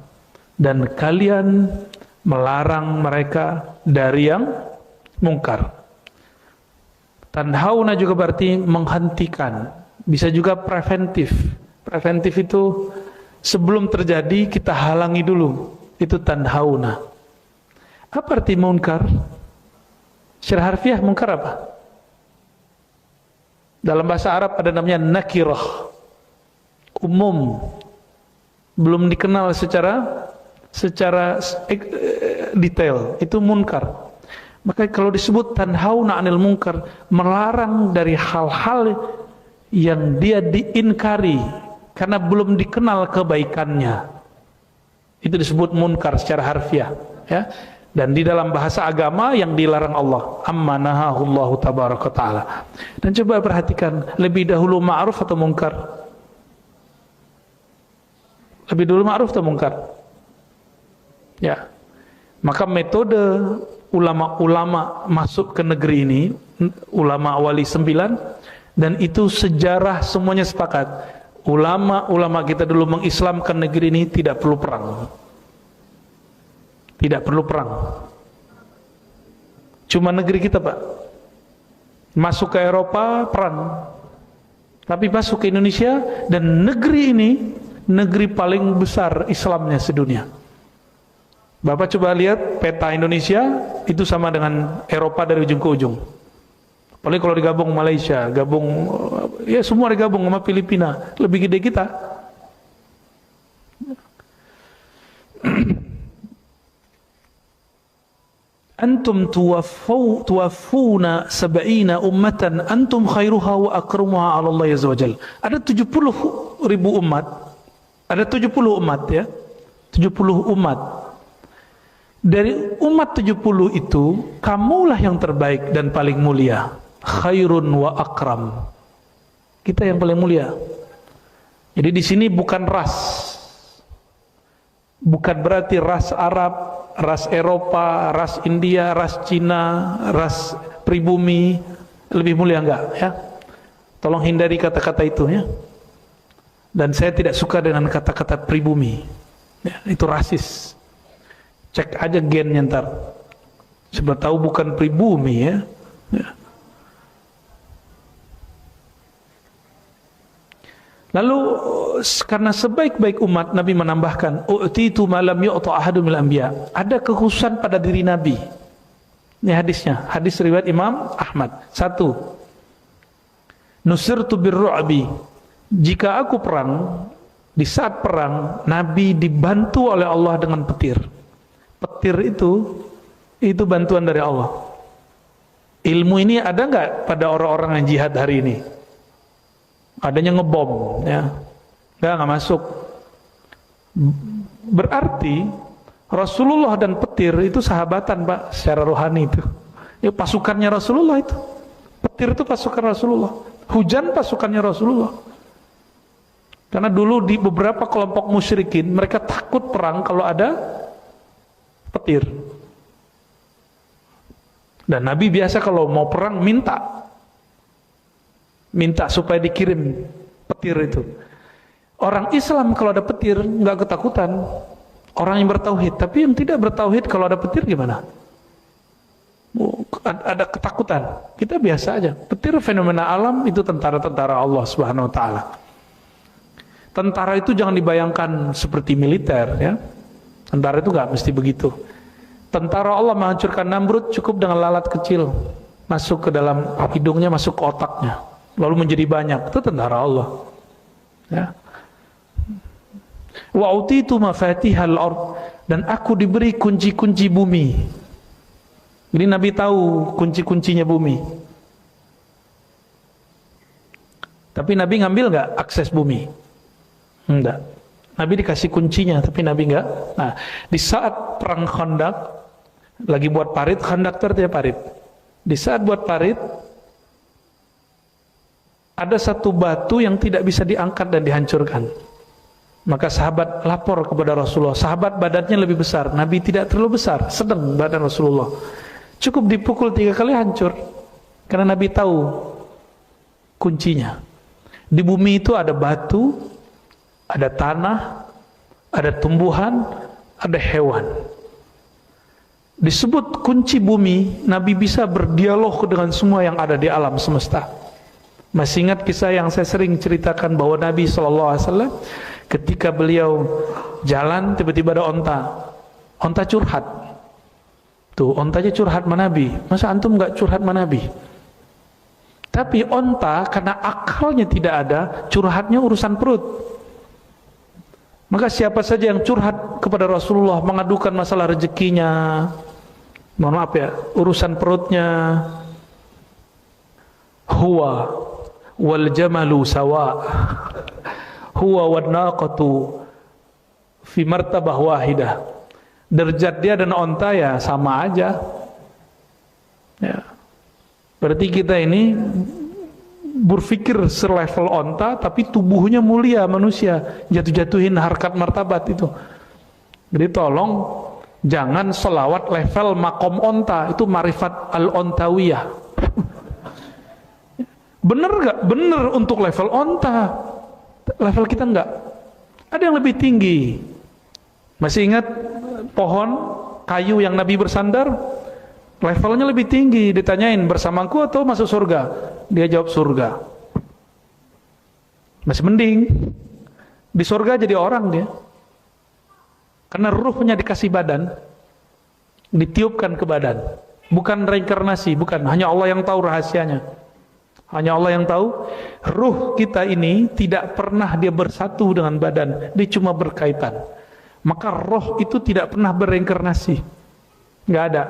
dan kalian melarang mereka dari yang mungkar. Tanhauna juga berarti menghentikan, bisa juga preventif. Preventif itu sebelum terjadi kita halangi dulu, itu tanhauna. Apa arti munkar? Secara harfiah munkar apa? Dalam bahasa Arab ada namanya nakirah, umum, belum dikenal secara detail, itu munkar. Maka kalau disebut tanhauna 'anil munkar, melarang dari hal-hal yang dia diinkari karena belum dikenal kebaikannya, itu disebut munkar secara harfiah ya. Dan di dalam bahasa agama yang dilarang Allah, amma nahahullahu tabaraka ta'ala. Dan coba perhatikan, lebih dahulu ma'ruf atau munkar? Lebih dulu ma'ruf atau munkar? Ya. Maka metode ulama-ulama masuk ke negeri ini, ulama wali 9, dan itu sejarah semuanya sepakat. Ulama-ulama kita dulu mengislamkan negeri ini tidak perlu perang. Tidak perlu perang. Cuma negeri kita, Pak. Masuk ke Eropa perang. Tapi masuk ke Indonesia, dan negeri ini negeri paling besar Islamnya sedunia. Bapak coba lihat peta Indonesia, itu sama dengan Eropa dari ujung ke ujung. Apalagi kalau digabung Malaysia, gabung ya semua digabung sama Filipina, lebih gede kita. Antum tuwaffuna sab'ina ummatan antum khairuha wa akramuha 'ala Allah azza wajalla. Ada 70.000 umat. Ada 70 umat ya. 70 umat. Dari umat 70 itu, kamulah yang terbaik dan paling mulia. Khairun wa akram. Kita yang paling mulia. Jadi di sini bukan ras. Bukan berarti ras Arab, ras Eropa, ras India, ras Cina, ras pribumi lebih mulia, enggak ya. Tolong hindari kata-kata itu ya. Dan saya tidak suka dengan kata-kata pribumi ya, itu rasis. Cek aja gennya ntar, siapa tahu bukan pribumi ya. Lalu karena sebaik-baik umat, Nabi menambahkan, u'titu ma lam yu'ta ahadun minal anbiya. Ada kekhususan pada diri Nabi. Ini hadisnya, hadis riwayat Imam Ahmad. 1. Nusirtu birru'bi. Jika aku perang, di saat perang, Nabi dibantu oleh Allah dengan petir. Petir itu bantuan dari Allah. Ilmu ini ada nggak pada orang-orang yang jihad hari ini? Adanya ngebom, ya, nggak masuk. Berarti Rasulullah dan petir itu sahabatan, Pak, secara rohani itu. Ya, pasukannya Rasulullah itu. Petir itu pasukan Rasulullah. Hujan pasukannya Rasulullah. Karena dulu di beberapa kelompok musyrikin, mereka takut perang kalau ada petir. Dan Nabi biasa kalau mau perang minta supaya dikirim petir itu. Orang Islam kalau ada petir nggak ketakutan. Orang yang bertauhid, tapi yang tidak bertauhid kalau ada petir gimana? Ada ketakutan. Kita biasa aja. Petir fenomena alam, itu tentara-tentara Allah Subhanahu wa taala. Tentara itu jangan dibayangkan seperti militer ya. Tentara itu nggak mesti begitu. Tentara Allah menghancurkan Namrud cukup dengan lalat kecil masuk ke dalam hidungnya, masuk ke otaknya, lalu menjadi banyak. Itu tentara Allah. Ya. Wa utitu mafatihal ard, dan aku diberi kunci-kunci bumi. Jadi Nabi tahu kunci-kuncinya bumi. Tapi Nabi ngambil nggak akses bumi? Enggak. Nabi dikasih kuncinya, tapi Nabi enggak. Nah, di saat perang Khandaq, lagi buat parit, Khandaq itu artinya parit. Di saat buat parit, ada satu batu yang tidak bisa diangkat dan dihancurkan. Maka sahabat lapor kepada Rasulullah. Sahabat badannya lebih besar, Nabi tidak terlalu besar, sedang badan Rasulullah. Cukup dipukul 3 kali hancur. Karena Nabi tahu kuncinya. Di bumi itu ada batu, ada tanah, ada tumbuhan, ada hewan. Disebut kunci bumi, Nabi bisa berdialog dengan semua yang ada di alam semesta. Masih ingat kisah yang saya sering ceritakan bahwa Nabi SAW ketika beliau jalan, tiba-tiba ada onta curhat. Tuh, ontanya curhat sama Nabi. Masa antum gak curhat sama Nabi? Tapi onta karena akalnya tidak ada, curhatnya urusan perut. Maka siapa saja yang curhat kepada Rasulullah, mengadukan masalah rezekinya, mohon maaf ya, urusan perutnya, huwa wal jamalu sawa, huwa wan naqatu fi martabah wahidah. Derajat dia dan onta ya sama aja. Ya. Berarti kita ini berpikir selevel onta, tapi tubuhnya mulia manusia, jatuh-jatuhin harkat martabat itu. Jadi tolong jangan selawat level makom onta, itu marifat al-ontawiyah. Bener gak? Bener untuk level onta, level kita enggak. Ada yang lebih tinggi. Masih ingat pohon kayu yang Nabi bersandar? Levelnya lebih tinggi, ditanyain bersamaku atau masuk surga? Dia jawab surga. Masih mending. Di surga jadi orang dia. Karena ruhnya dikasih badan, ditiupkan ke badan. Bukan reinkarnasi, bukan. Hanya Allah yang tahu rahasianya. Hanya Allah yang tahu. Ruh kita ini tidak pernah dia bersatu dengan badan. Dia cuma berkaitan. Maka roh itu tidak pernah bereinkarnasi. Nggak ada.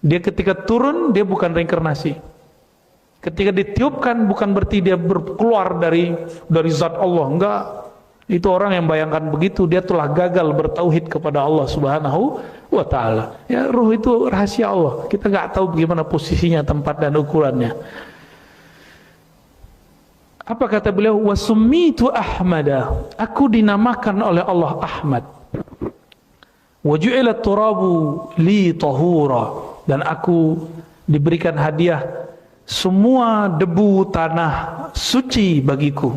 Dia ketika turun, dia bukan reinkarnasi. Ketika ditiupkan, bukan berarti dia keluar dari zat Allah. Enggak. Itu orang yang bayangkan begitu, dia telah gagal bertauhid kepada Allah Subhanahu wa ta'ala. Ya, ruh itu rahasia Allah. Kita nggak tahu bagaimana posisinya, tempat dan ukurannya. Apa kata beliau? Wasummitu Ahmada. Aku dinamakan oleh Allah Ahmad. Waju'ilat turabu li tahura. Dan aku diberikan hadiah semua debu tanah suci bagiku.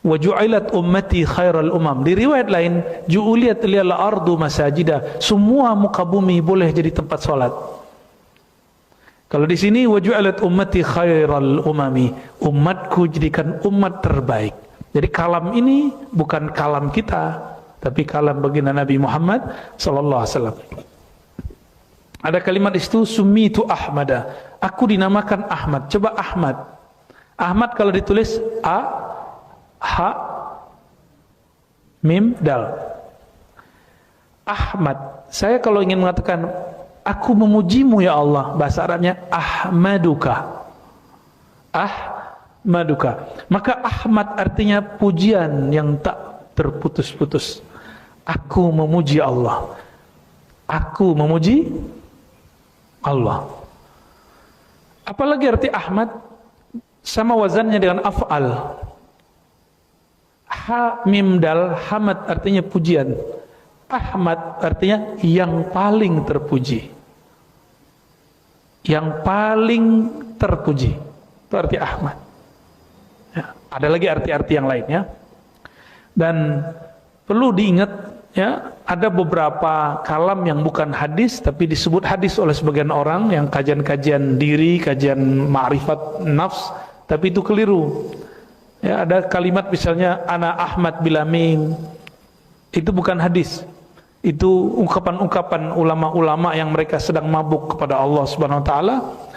Wa ju'ilat ummati khairal umam. Di riwayat lain, ju'iliyat liyal ardu masajida. Semua muka bumi boleh jadi tempat salat. Kalau di sini wa ju'ilat ummati khairal umami. Umatku jadikan umat terbaik. Jadi kalam ini bukan kalam kita, tapi kalam baginda Nabi Muhammad sallallahu alaihi wasallam. Ada kalimat itu summitu Ahmada. Aku dinamakan Ahmad. Coba Ahmad. Ahmad kalau ditulis A, H, Mim, Dal. Ahmad. Saya kalau ingin mengatakan aku memujimu ya Allah, bahasa Arabnya Ahmaduka. Ahmaduka. Maka Ahmad artinya pujian yang tak terputus-putus. Aku memuji Allah. Aku memuji Allah. Apalagi arti Ahmad? Sama wazannya dengan af'al. Ha mim dal, hamad artinya pujian. Ahmad artinya yang paling terpuji. Yang paling terpuji. Itu arti Ahmad. Ya, ada lagi arti-arti yang lain ya. Dan perlu diingat ya, ada beberapa kalam yang bukan hadis tapi disebut hadis oleh sebagian orang yang kajian-kajian diri, kajian ma'rifat nafs, tapi itu keliru. Ya, ada kalimat misalnya ana Ahmad bila mim. Itu bukan hadis. Itu ungkapan-ungkapan ulama-ulama yang mereka sedang mabuk kepada Allah Subhanahu wa taala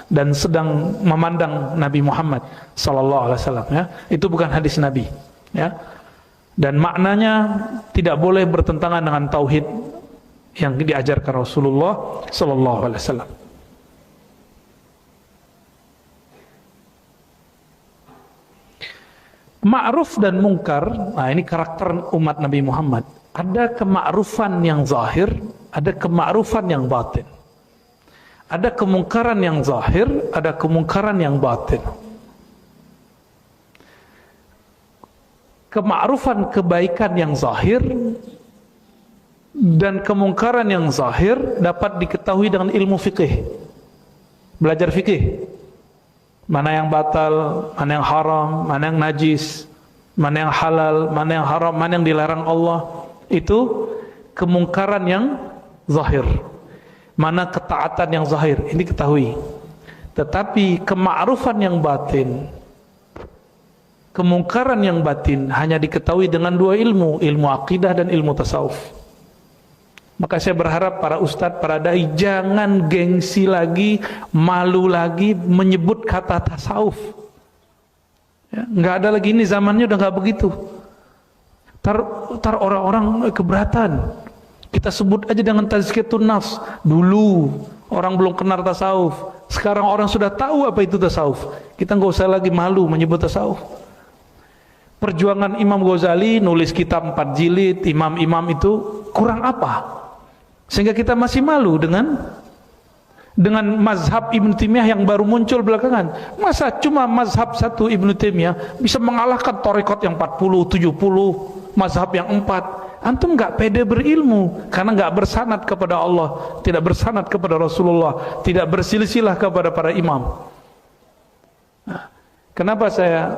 dan sedang memandang Nabi Muhammad sallallahu alaihi wasallam, ya. Itu bukan hadis Nabi, ya. Dan maknanya tidak boleh bertentangan dengan tauhid yang diajarkan Rasulullah sallallahu alaihi wasallam. Ma'ruf dan mungkar, nah ini karakter umat Nabi Muhammad. Ada kema'rufan yang zahir, ada kema'rufan yang batin. Ada kemungkaran yang zahir, ada kemungkaran yang batin. Kema'rufan kebaikan yang zahir dan kemungkaran yang zahir dapat diketahui dengan ilmu fikih. Belajar fikih. Mana yang batal, mana yang haram, mana yang najis, mana yang halal, mana yang haram, mana yang dilarang Allah. Itu kemungkaran yang zahir. Mana ketaatan yang zahir, ini ketahui. Tetapi kema'rufan yang batin, kemungkaran yang batin hanya diketahui dengan dua ilmu, ilmu akidah dan ilmu tasawuf. Maka saya berharap para ustadz, para dai jangan gengsi lagi, malu lagi menyebut kata tasawuf. Ya, nggak ada lagi, ini zamannya udah nggak begitu. Tar orang-orang keberatan. Kita sebut aja dengan tazkiyatun nafs. Dulu orang belum kenal tasawuf. Sekarang orang sudah tahu apa itu tasawuf. Kita nggak usah lagi malu menyebut tasawuf. Perjuangan Imam Ghazali nulis kitab 4 jilid, imam-imam itu kurang apa? Sehingga kita masih malu dengan mazhab Ibnu Taimiyah yang baru muncul belakangan. Masa cuma mazhab satu Ibnu Taimiyah bisa mengalahkan tarekat yang 40, 70, mazhab yang 4. Antum nggak pede berilmu karena nggak bersanad kepada Allah, tidak bersanad kepada Rasulullah, tidak bersilsilah kepada para imam. Nah, kenapa saya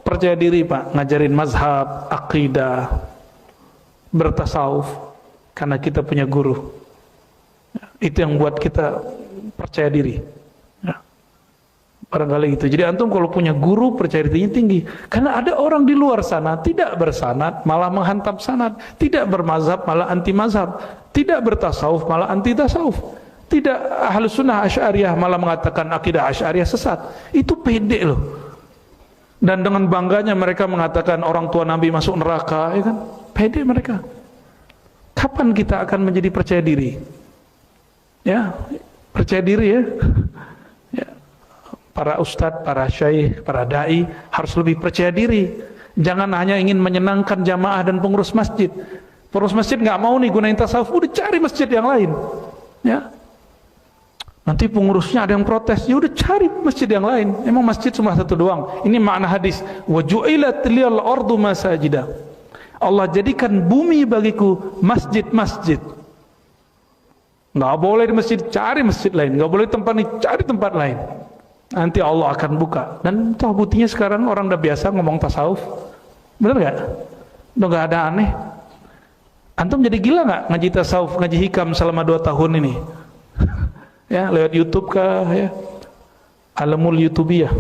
percaya diri Pak ngajarin mazhab, akidah, bertasawuf? Karena kita punya guru. Itu yang buat kita percaya diri. Ya. Barangkali gitu. Jadi antum kalau punya guru percaya dirinya tinggi. Karena ada orang di luar sana tidak bersanad malah menghantam sanad, tidak bermazhab malah anti mazhab, tidak bertasawuf malah anti tasawuf, tidak Ahlus Sunnah Asy'ariyah malah mengatakan akidah Asy'ariyah sesat. Itu pede loh. Dan dengan bangganya mereka mengatakan orang tua Nabi masuk neraka, ya kan? Pede mereka. Kapan kita akan menjadi percaya diri? Ya, percaya diri ya. Ya. Para ustadz, para syaikh, para dai harus lebih percaya diri. Jangan hanya ingin menyenangkan jamaah dan pengurus masjid. Pengurus masjid nggak mau nih gunain tasawuf, udah cari masjid yang lain. Ya. Nanti pengurusnya ada yang protes, ya udah cari masjid yang lain. Emang masjid cuma satu doang. Ini makna hadis. Wa ju'ilat liyal ardu masajida. Allah jadikan bumi bagiku masjid-masjid. Nggak boleh di masjid, cari masjid lain. Nggak boleh tempat ini, cari tempat lain. Nanti Allah akan buka. Dan toh buktinya sekarang orang udah biasa ngomong tasawuf. Bener nggak? Udah nggak ada aneh. Antum jadi gila nggak ngaji tasawuf, ngaji hikam selama 2 tahun ini? Ya, lewat YouTube kah ya? Alamul YouTubiyah.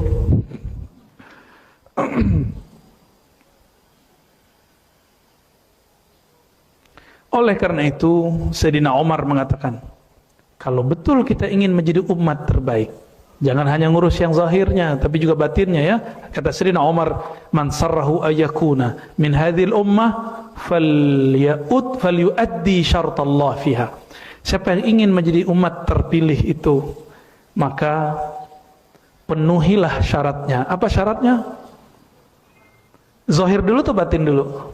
Oleh karena itu, Sayyidina Umar mengatakan, kalau betul kita ingin menjadi umat terbaik, jangan hanya ngurus yang zahirnya, tapi juga batinnya ya. Kata Sayyidina Umar, man sarrahu ayakuna min hadhil ummah falyuaddi syartallah fiha. Siapa yang ingin menjadi umat terpilih itu, maka penuhilah syaratnya. Apa syaratnya? Zahir dulu atau batin dulu?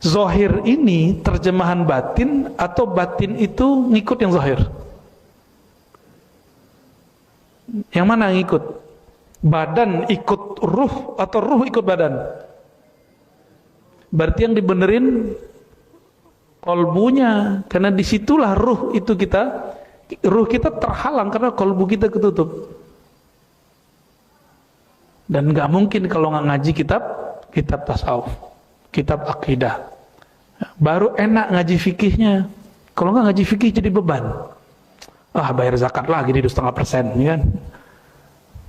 Zahir ini terjemahan batin atau batin itu ngikut yang zahir? Yang mana yang ikut? Badan ikut ruh atau ruh ikut badan? Berarti yang dibenerin kolbunya, karena disitulah ruh itu ruh kita terhalang karena kolbu kita ketutup. Dan nggak mungkin kalau nggak ngaji kitab tasawuf, kitab akidah. Baru enak ngaji fikihnya. Kalau nggak ngaji fikih jadi beban. Bayar zakat lagi nih 2,5%, ya kan?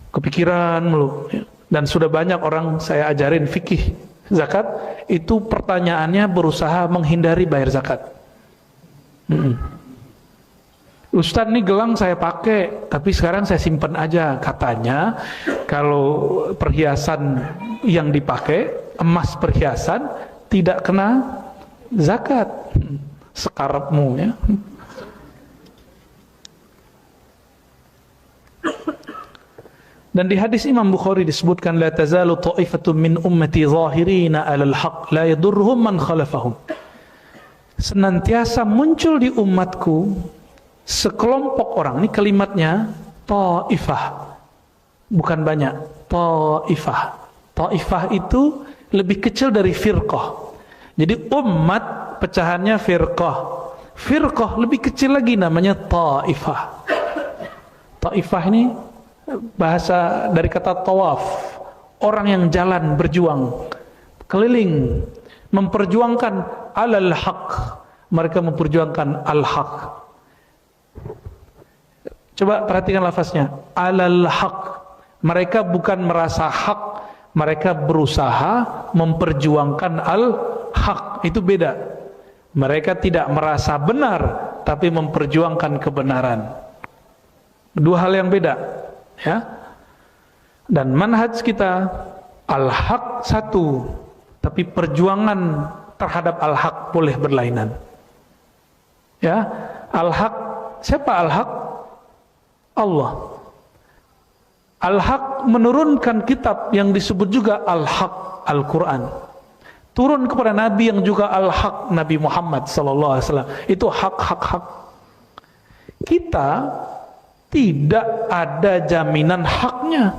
Kepikiran mulu. Dan sudah banyak orang saya ajarin fikih zakat, itu pertanyaannya berusaha menghindari bayar zakat. Ustaz, nih gelang saya pakai, tapi sekarang saya simpan aja. Katanya kalau perhiasan yang dipakai, emas perhiasan, tidak kena zakat. Sekarapmu ya. Dan di hadis Imam Bukhari disebutkan, la tazalu ta'ifatun min ummati zahirina 'alal haqq la yadurruhum man khalafahum. Senantiasa muncul di umatku sekelompok orang, ini kalimatnya ta'ifah, bukan banyak, ta'ifah. Ta'ifah itu lebih kecil dari firqah. Jadi umat pecahannya firqah. Firqah lebih kecil lagi, namanya ta'ifah. Ta'ifah ini bahasa dari kata tawaf, orang yang jalan berjuang, keliling, memperjuangkan alal haq. Mereka memperjuangkan al-haq. Coba perhatikan lafaznya, alal haq. Mereka bukan merasa hak, mereka berusaha memperjuangkan al-haq. Itu beda. Mereka tidak merasa benar, tapi memperjuangkan kebenaran. Dua hal yang beda. Ya, dan manhaj kita al-haq satu, tapi perjuangan terhadap al-haq boleh berlainan. Ya, al-haq, siapa al-haq? Allah. Al-haq menurunkan kitab yang disebut juga al-haq, Al-Quran. Turun kepada Nabi yang juga al-haq, Nabi Muhammad SAW. Itu hak-hak-hak. Kita tidak ada jaminan haknya.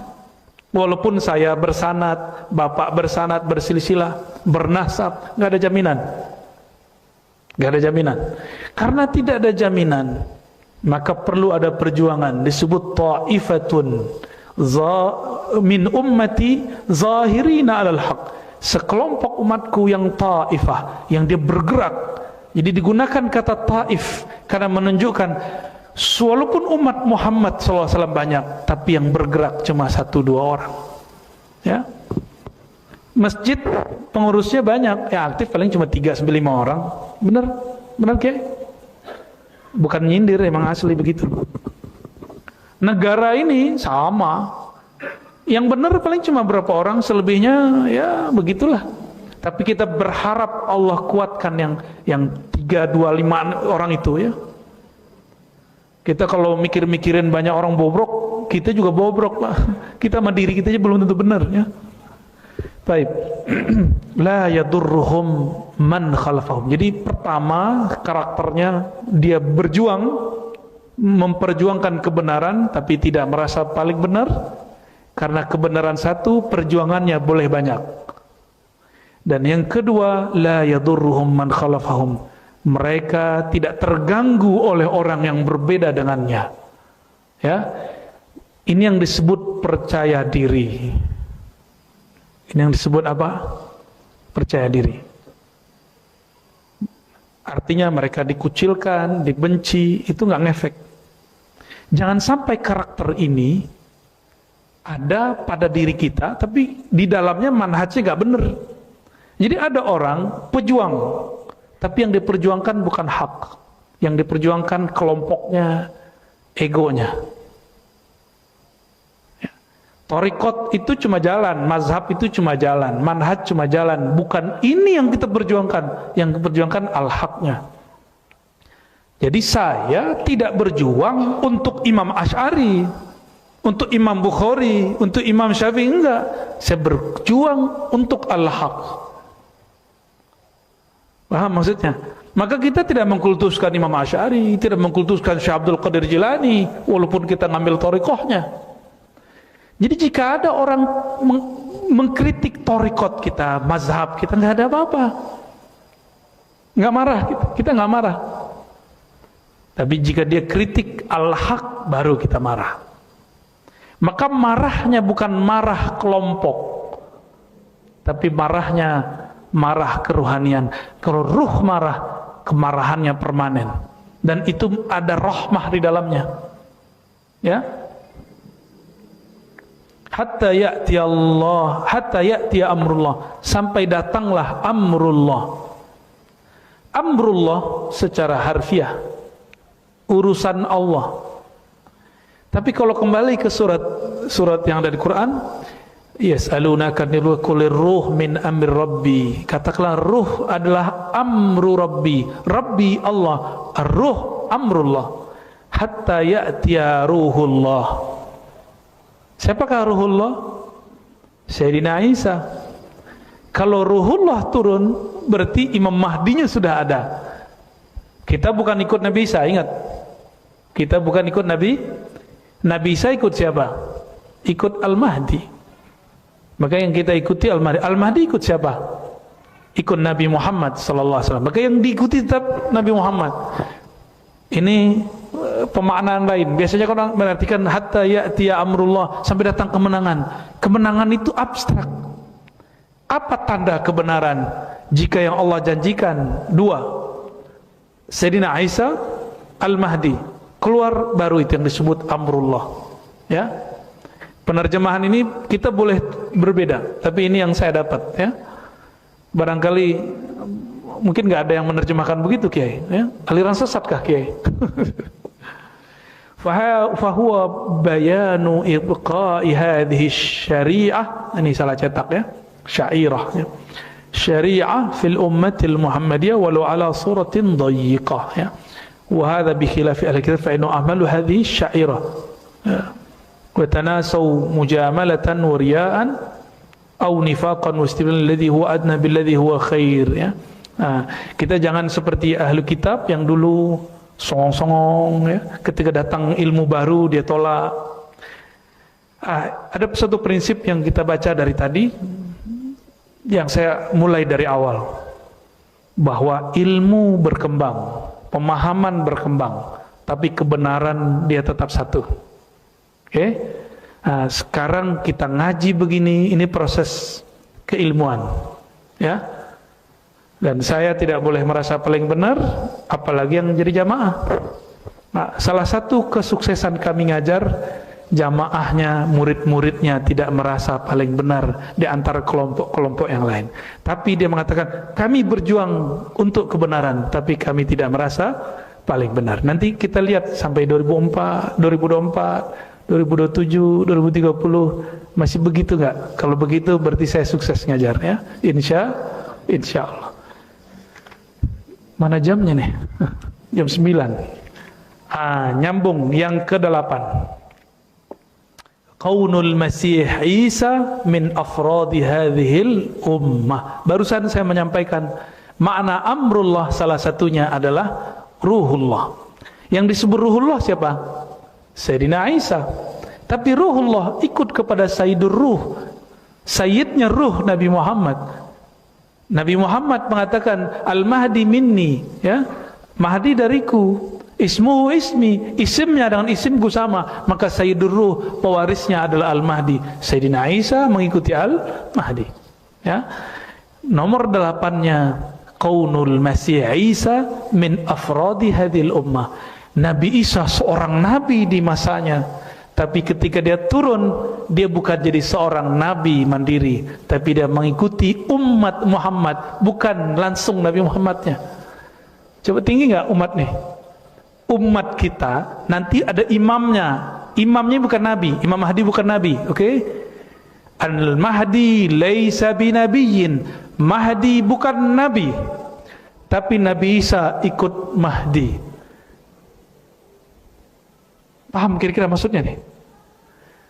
Walaupun saya bersanad, bapak bersanad, bersilsilah, bernasab, nggak ada jaminan. Nggak ada jaminan. Karena tidak ada jaminan, maka perlu ada perjuangan. Disebut ta'ifatun min ummati zahirina 'alal haq. Sekelompok umatku yang ta'ifah, yang dia bergerak. Jadi digunakan kata ta'if karena menunjukkan walaupun umat Muhammad SAW banyak, tapi yang bergerak cuma 1-2 orang. Ya, masjid pengurusnya banyak, yang aktif paling cuma 3-5 orang. Bener, bener ke? Bukan nyindir, emang asli begitu. Negara ini sama, yang bener paling cuma berapa orang, selebihnya ya begitulah. Tapi kita berharap Allah kuatkan yang 3-2-5 orang itu ya. Kita kalau mikir-mikirin banyak orang bobrok, kita juga bobrok lah. Kita sama diri kita aja belum tentu benar ya. Baik. La yadurruhum man khalafahum. Jadi pertama karakternya dia berjuang, memperjuangkan kebenaran tapi tidak merasa paling benar. Karena kebenaran satu, perjuangannya boleh banyak. Dan yang kedua, la yadurruhum man khalafahum. Mereka tidak terganggu oleh orang yang berbeda dengannya. Ya, ini yang disebut percaya diri. Ini yang disebut apa? Percaya diri. Artinya mereka dikucilkan, dibenci, itu nggak ngefek. Jangan sampai karakter ini ada pada diri kita, tapi di dalamnya manhajnya nggak benar. Jadi ada orang pejuang, tapi yang diperjuangkan bukan hak, yang diperjuangkan kelompoknya, egonya. Ya. Thariqat itu cuma jalan, mazhab itu cuma jalan, manhaj cuma jalan. Bukan ini yang kita perjuangkan, yang diperjuangkan al-haqnya. Jadi saya tidak berjuang untuk Imam Asy'ari, untuk Imam Bukhari, untuk Imam Syafi'i, enggak. Saya berjuang untuk al-haq. Paham maksudnya? Maka kita tidak mengkultuskan Imam Asy'ari, tidak mengkultuskan Syekh Abdul Qadir Jilani, walaupun kita ngambil thariqahnya. Jadi jika ada orang mengkritik thariqat kita, mazhab kita, nggak ada apa-apa, nggak marah kita nggak marah. Tapi jika dia kritik al-haq, baru kita marah. Maka marahnya bukan marah kelompok, tapi marahnya marah keruhanian. Kalau ruh marah, kemarahannya permanen, dan itu ada rahmah di dalamnya. Ya. hatta ya'ti Allah, hatta ya'ti amrullah, sampai datanglah amrullah. Amrullah secara harfiah urusan Allah. Tapi kalau kembali ke surat yang ada di Quran, yas'alunaka kulir ruh min amri rabbi. Katakanlah ruh adalah amru rabbi. Rabbi Allah, ar-ruh amrullah. Hatta ya'tiya ruhullah. Siapakah ruhullah? Sayyidina Isa. Kalau ruhullah turun, berarti Imam Mahdinya sudah ada. Kita bukan ikut Nabi Isa, ingat. Kita bukan ikut Nabi Isa, ikut siapa? Ikut Al-Mahdi. Maka yang kita ikuti Al-Mahdi. Al-Mahdi ikut siapa? Ikut Nabi Muhammad sallallahu alaihi wasallam. Maka yang diikuti tetap Nabi Muhammad. Ini pemaknaan lain. Biasanya orang mengartikan hatta ya'tiya amrullah, sampai datang kemenangan. Kemenangan itu abstrak. Apa tanda kebenaran? Jika yang Allah janjikan dua, Sayyidina Isa, Al-Mahdi, keluar baru itu yang disebut amrullah. Ya, penerjemahan ini kita boleh berbeda, tapi ini yang saya dapat. Ya, barangkali mungkin nggak ada yang menerjemahkan begitu, Kiai. Ya, aliran sesatkah, Kiai? Fahuwa bayanu ibqa'i hadhihi syari'ah. Ini salah cetak ya. Syairah ya. Syari'ah fil ummatil Muhammadiyah walau ala suratin dayiqah ya. Wa hadha bi khilafi ahli kitab fa inna amalu hadhihi syairah. Wa tanasaw mujamalatan wa riya'an aw nifaqan wa istiblan alladhi huwa adna billadhi huwa khair ya. Kita jangan seperti ahli kitab yang dulu songong-songong ya, ketika datang ilmu baru dia tolak. Ada satu prinsip yang kita baca dari tadi, yang saya mulai dari awal, bahwa ilmu berkembang, pemahaman berkembang, tapi kebenaran dia tetap satu. Oke? Sekarang kita ngaji begini, ini proses keilmuan ya. Dan saya tidak boleh merasa paling benar, apalagi yang jadi jamaah. Nah, salah satu kesuksesan kami ngajar, jamaahnya, murid-muridnya tidak merasa paling benar di antara kelompok-kelompok yang lain. Tapi dia mengatakan, kami berjuang untuk kebenaran, tapi kami tidak merasa paling benar. Nanti kita lihat sampai 2004, 2024, 2027, 2030, masih begitu nggak? Kalau begitu berarti saya sukses ngajar ya. Insya Allah. Mana jamnya nih? Jam 9. Nyambung yang ke-8. Qaunul Masih Isa min afradi hadhil ummah. Barusan saya menyampaikan makna amrullah, salah satunya adalah ruhullah. Yang disebut ruhullah siapa? Sayyidina Isa. Tapi ruhullah ikut kepada Sayyidur Ruh. Sayyidnya ruh Nabi Muhammad. Nabi Muhammad mengatakan Al-Mahdi minni ya, Mahdi dariku, ismuhu ismi, isimnya dengan isimku sama, maka Sayyidur Ruh pewarisnya adalah Al-Mahdi. Sayyidina Isa mengikuti Al-Mahdi ya. Nomor 8-nya Qaunul Masih Isa min afradi hadhil ummah. Nabi Isa seorang nabi di masanya, tapi ketika dia turun, dia bukan jadi seorang nabi mandiri, tapi dia mengikuti umat Muhammad, bukan langsung Nabi Muhammadnya. Coba tinggi nggak umat nih? Umat kita nanti ada imamnya. Imamnya bukan nabi, Imam Mahdi bukan nabi, oke? Al-Mahdi laisa binabiyyin. Mahdi bukan nabi, tapi Nabi Isa ikut Mahdi. Paham kira-kira maksudnya nih?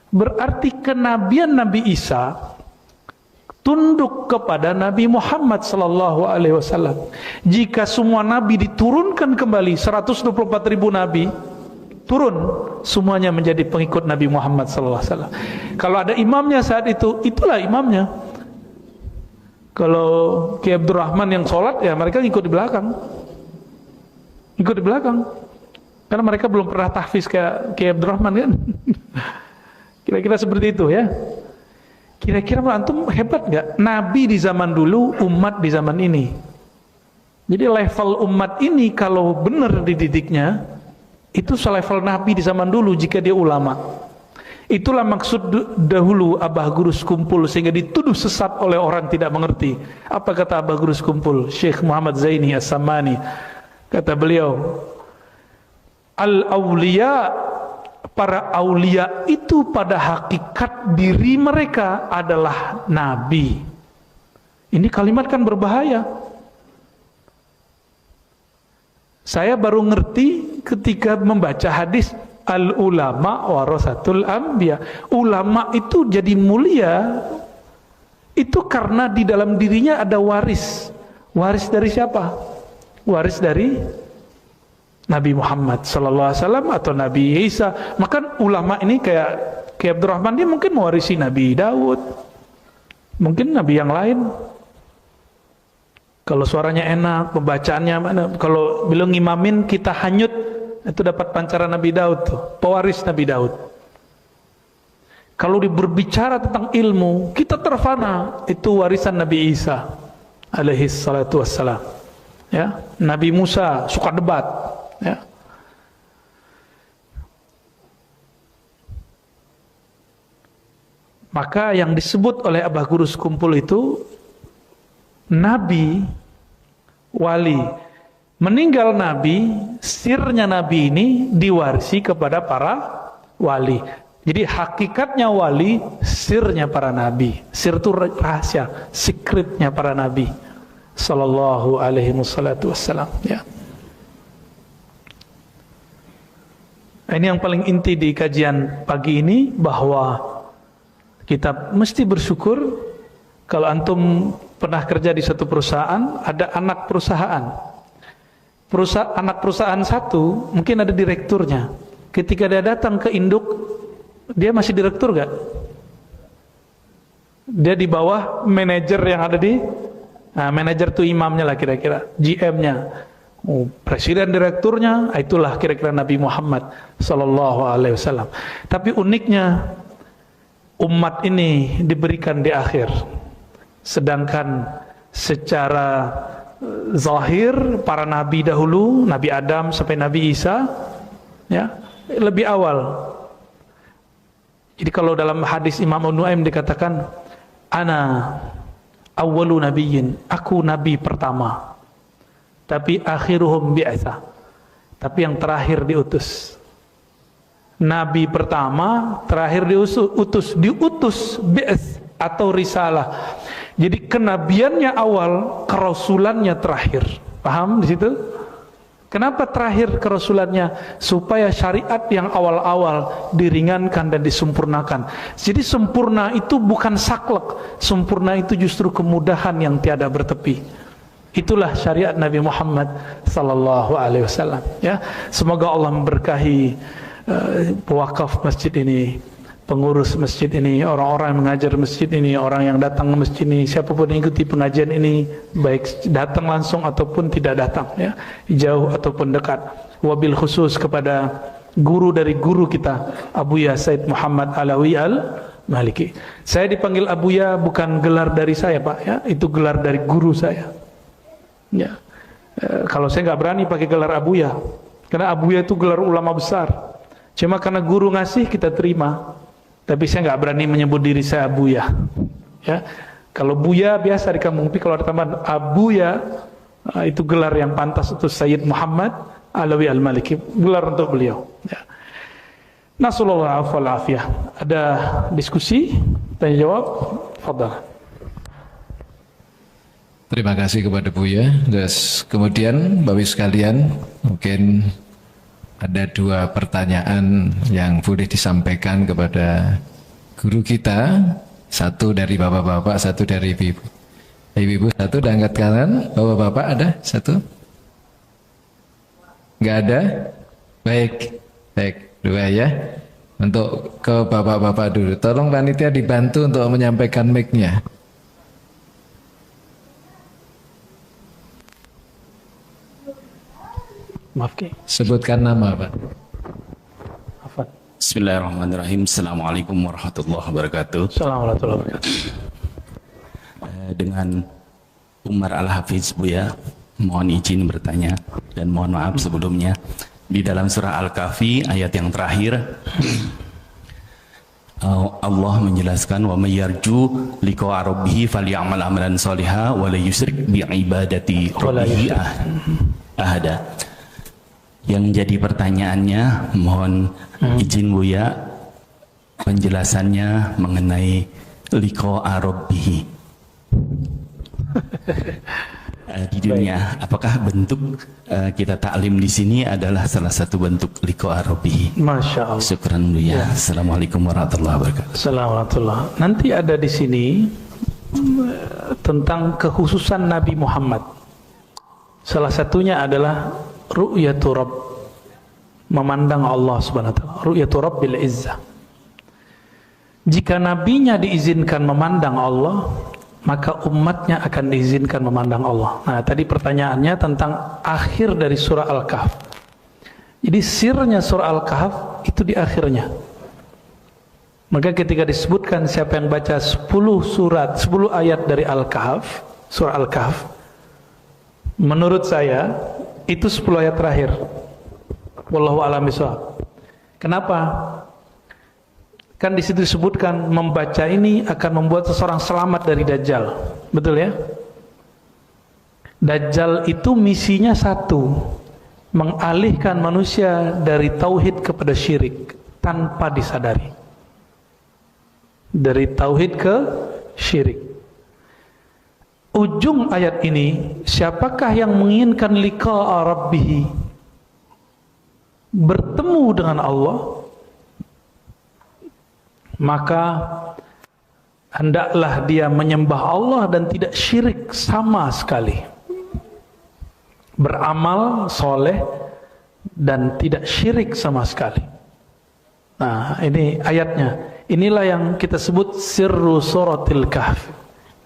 Berarti kenabian Nabi Isa tunduk kepada Nabi Muhammad sallallahu alaihi wasallam. Jika semua nabi diturunkan kembali, 124.000 nabi turun, semuanya menjadi pengikut Nabi Muhammad sallallahu alaihi wasallam. Kalau ada imamnya saat itu, itulah imamnya. Kalau Kiai Abdurrahman yang sholat, ya mereka ikut di belakang. Ikut di belakang. Karena mereka belum pernah tahfiz kayak Kiai Abdurrahman kan. Kira-kira seperti itu ya. Kira-kira antum hebat nggak? Nabi di zaman dulu, umat di zaman ini. Jadi level umat ini kalau benar dididiknya, itu selevel Nabi di zaman dulu jika dia ulama. Itulah maksud dahulu Abah Guru Sekumpul, sehingga dituduh sesat oleh orang tidak mengerti. Apa kata Abah Guru Sekumpul? Syekh Muhammad Zaini As-Samani, kata beliau, al-awliya, para aulia itu pada hakikat diri mereka adalah nabi. Ini kalimat kan berbahaya. Saya baru ngerti ketika membaca hadis al-ulama warasatul anbiya. Ulama itu jadi mulia itu karena di dalam dirinya ada waris. Waris dari siapa? Waris dari Nabi Muhammad sallallahu alaihi wasallam atau Nabi Isa. Maka ulama ini kayak Abdurrahman, dia mungkin mewarisi Nabi Daud, mungkin nabi yang lain. Kalau suaranya enak, pembacaannya mana, kalau bilang ngimamin kita hanyut, itu dapat pancaran Nabi Daud tuh, pewaris Nabi Daud. Kalau berbicara tentang ilmu, kita terfana, itu warisan Nabi Isa alaihi salatu wassalam. Ya, Nabi Musa suka debat, ya. Maka yang disebut oleh Abah Guru Sekumpul itu nabi, wali. Meninggal nabi, sirnya nabi ini diwarisi kepada para wali. Jadi hakikatnya wali, sirnya para nabi. Sir itu rahasia, secretnya para nabi sallallahu alaihi wasallam, ya. Ini yang paling inti di kajian pagi ini, bahwa kita mesti bersyukur. Kalau antum pernah kerja di satu perusahaan, ada anak perusahaan. Anak perusahaan satu, mungkin ada direkturnya. Ketika dia datang ke induk, dia masih direktur gak? Dia di bawah manajer yang ada di, manajer itu imamnya lah kira-kira, GM-nya, presiden direkturnya, itulah kira-kira Nabi Muhammad sallallahu alaihi wasallam. Tapi uniknya umat ini diberikan di akhir, sedangkan secara zahir para nabi dahulu, Nabi Adam sampai Nabi Isa, ya, lebih awal. Jadi kalau dalam hadis Imam An-Nu'aim dikatakan, ana awwalu nabiyyin, aku nabi pertama, tapi akhiruhum bi'atsa, tapi yang terakhir diutus. Nabi pertama, terakhir diutus bi'ats atau risalah. Jadi kenabiannya awal, kerasulannya terakhir. Paham di situ? Kenapa terakhir kerasulannya? Supaya syariat yang awal-awal diringankan dan disempurnakan. Jadi sempurna itu bukan saklek, sempurna itu justru kemudahan yang tiada bertepi. Itulah syariat Nabi Muhammad sallallahu alaihi wasallam, ya. Semoga Allah memberkahi pewakaf masjid ini, pengurus masjid ini, orang-orang yang mengajar masjid ini, orang yang datang ke masjid ini, siapapun yang ikuti pengajian ini, baik datang langsung ataupun tidak datang, ya, jauh ataupun dekat. Wabil khusus kepada guru dari guru kita, Abuya Said Muhammad Alawi Al-Maliki. Saya dipanggil Abuya bukan gelar dari saya, Pak, ya, itu gelar dari guru saya, ya. Kalau saya nggak berani pakai gelar Abuya, karena Abuya itu gelar ulama besar. Cuma karena guru ngasih kita terima. Tapi saya nggak berani menyebut diri saya Abuya, ya. Kalau Buya biasa di kampung, tapi kalau ada tambahan Abuya, itu gelar yang pantas untuk Sayyid Muhammad Alawi Al-Maliki, gelar untuk beliau, ya. Nasallallahu alaihi wasallam. Ada diskusi, tanya jawab, fadhal.
Terima kasih kepada Buya. Terus kemudian Bapak sekalian, mungkin ada dua pertanyaan yang boleh disampaikan kepada guru kita. Satu dari bapak-bapak, satu dari ibu-ibu. Ibu-ibu satu, dan angkat kanan. Bapak-bapak ada satu? Enggak ada? Baik, baik, dua ya. Untuk ke bapak-bapak dulu. Tolong panitia dibantu untuk menyampaikan mic-nya.
Maaf, Ki.
Sebutkan nama, Pak.
Afan.
Bismillahirrahmanirrahim. Assalamualaikum warahmatullahi wabarakatuh.
Assalamualaikum warahmatullahi wabarakatuh.
Dengan Umar Al-Hafiz, Buya, mohon izin bertanya dan mohon maaf sebelumnya. Di dalam surah Al-Kahfi ayat yang terakhir, Allah menjelaskan wa may yarju liqa'a rabbih falyamal amalan shalihan wa la yusyrik bi ibadati rabbih ahada. Yang jadi pertanyaannya, mohon izin Buya penjelasannya mengenai liqa'a rabbih di dunia. Apakah bentuk kita taklim di sini adalah salah satu bentuk liqa'a rabbih?
Masya Allah.
Syukran Buya. Assalamualaikum warahmatullahi wabarakatuh.
Assalamualaikum. Nanti ada di sini tentang kekhususan Nabi Muhammad. Salah satunya adalah ru'yatu Rabb, memandang Allah Subhanahu wa taala. Ru'yatu Rabbil Izzah. Jika nabinya diizinkan memandang Allah, maka umatnya akan diizinkan memandang Allah. Nah, tadi pertanyaannya tentang akhir dari surah Al-Kahf. Jadi sirnya surah Al-Kahf itu di akhirnya. Maka ketika disebutkan siapa yang baca 10 ayat dari Al-Kahf, surah Al-Kahf, menurut saya itu 10 ayat terakhir. Wallahu a'lam bishawab. Kenapa? Kan di situ disebutkan membaca ini akan membuat seseorang selamat dari Dajjal. Betul ya? Dajjal itu misinya satu, mengalihkan manusia dari tauhid kepada syirik tanpa disadari. Dari tauhid ke syirik. Ujung ayat ini, siapakah yang menginginkan liqa'a rabbih, bertemu dengan Allah, maka hendaklah dia menyembah Allah dan tidak syirik sama sekali, beramal soleh dan tidak syirik sama sekali. Nah, ini ayatnya. Inilah yang kita sebut sirru suratil kahf,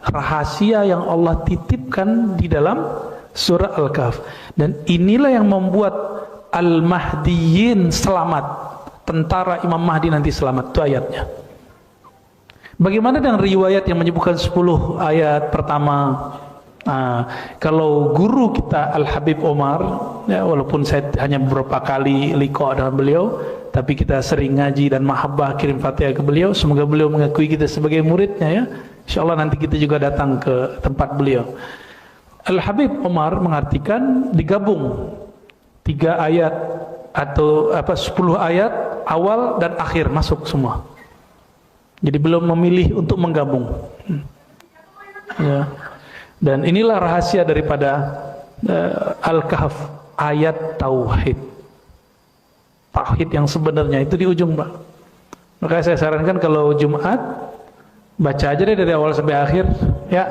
rahasia yang Allah titipkan di dalam surah Al-Kahf. Dan inilah yang membuat Al-Mahdiyin selamat, tentara Imam Mahdi nanti selamat. Itu ayatnya. Bagaimana dengan riwayat yang menyebutkan 10 ayat pertama? Kalau guru kita Al-Habib Omar, ya, walaupun saya hanya beberapa kali liqa dengan beliau, tapi kita sering ngaji dan mahabbah kirim Fatihah ke beliau. Semoga beliau mengakui kita sebagai muridnya ya. InsyaAllah nanti kita juga datang ke tempat beliau. Al-Habib Omar mengartikan digabung 3 ayat atau 10 ayat awal dan akhir masuk semua. Jadi belum memilih untuk menggabung. Ya. Dan inilah rahasia daripada Al-Kahf, ayat tauhid. Tauhid yang sebenarnya itu di ujung, Pak. Maka saya sarankan kalau Jumat baca aja deh dari awal sampai akhir, ya.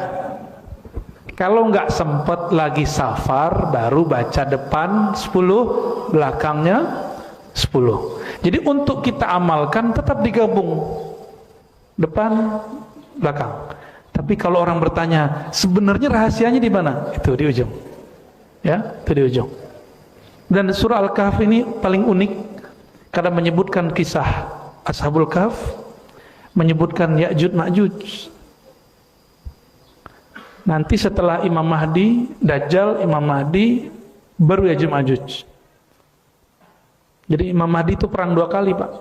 Kalau nggak sempat lagi safar, baru baca depan 10, belakangnya 10. Jadi untuk kita amalkan tetap digabung, depan, belakang. Tapi kalau orang bertanya, sebenarnya rahasianya di mana? Itu di ujung. Ya, itu di ujung. Dan surah Al-Kahf ini paling unik karena menyebutkan kisah Ashabul Kahf, menyebutkan Ya'juj Ma'juj. Nanti setelah Imam Mahdi, Dajjal, Imam Mahdi, baru Ya'juj Ma'juj. Jadi Imam Mahdi itu perang 2 kali, Pak.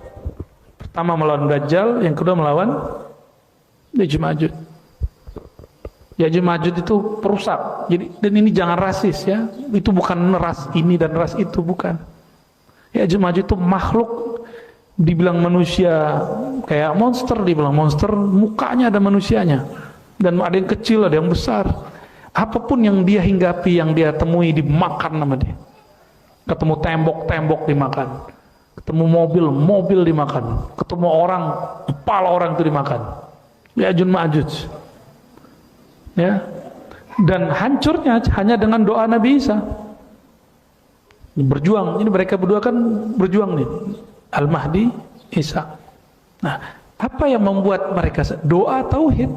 Pertama melawan Dajjal, yang kedua melawan Ya'juj Ma'juj. Ya'juj Ma'juj itu perusak. Jadi, dan ini jangan rasis ya. Itu bukan ras ini dan ras itu, bukan. Ya'juj Ma'juj itu makhluk, dibilang manusia kayak monster, dibilang monster, mukanya ada manusianya. Dan ada yang kecil, ada yang besar. Apapun yang dia hinggapi, yang dia temui, dimakan sama dia. Ketemu tembok dimakan. Ketemu mobil dimakan. Ketemu orang, kepala orang itu dimakan. Ya'juj Ma'juj. Ya. Dan hancurnya hanya dengan doa Nabi Isa. Berjuang. Ini mereka berdua kan berjuang nih. Al-Mahdi, Isa. Nah, apa yang membuat mereka doa tauhid?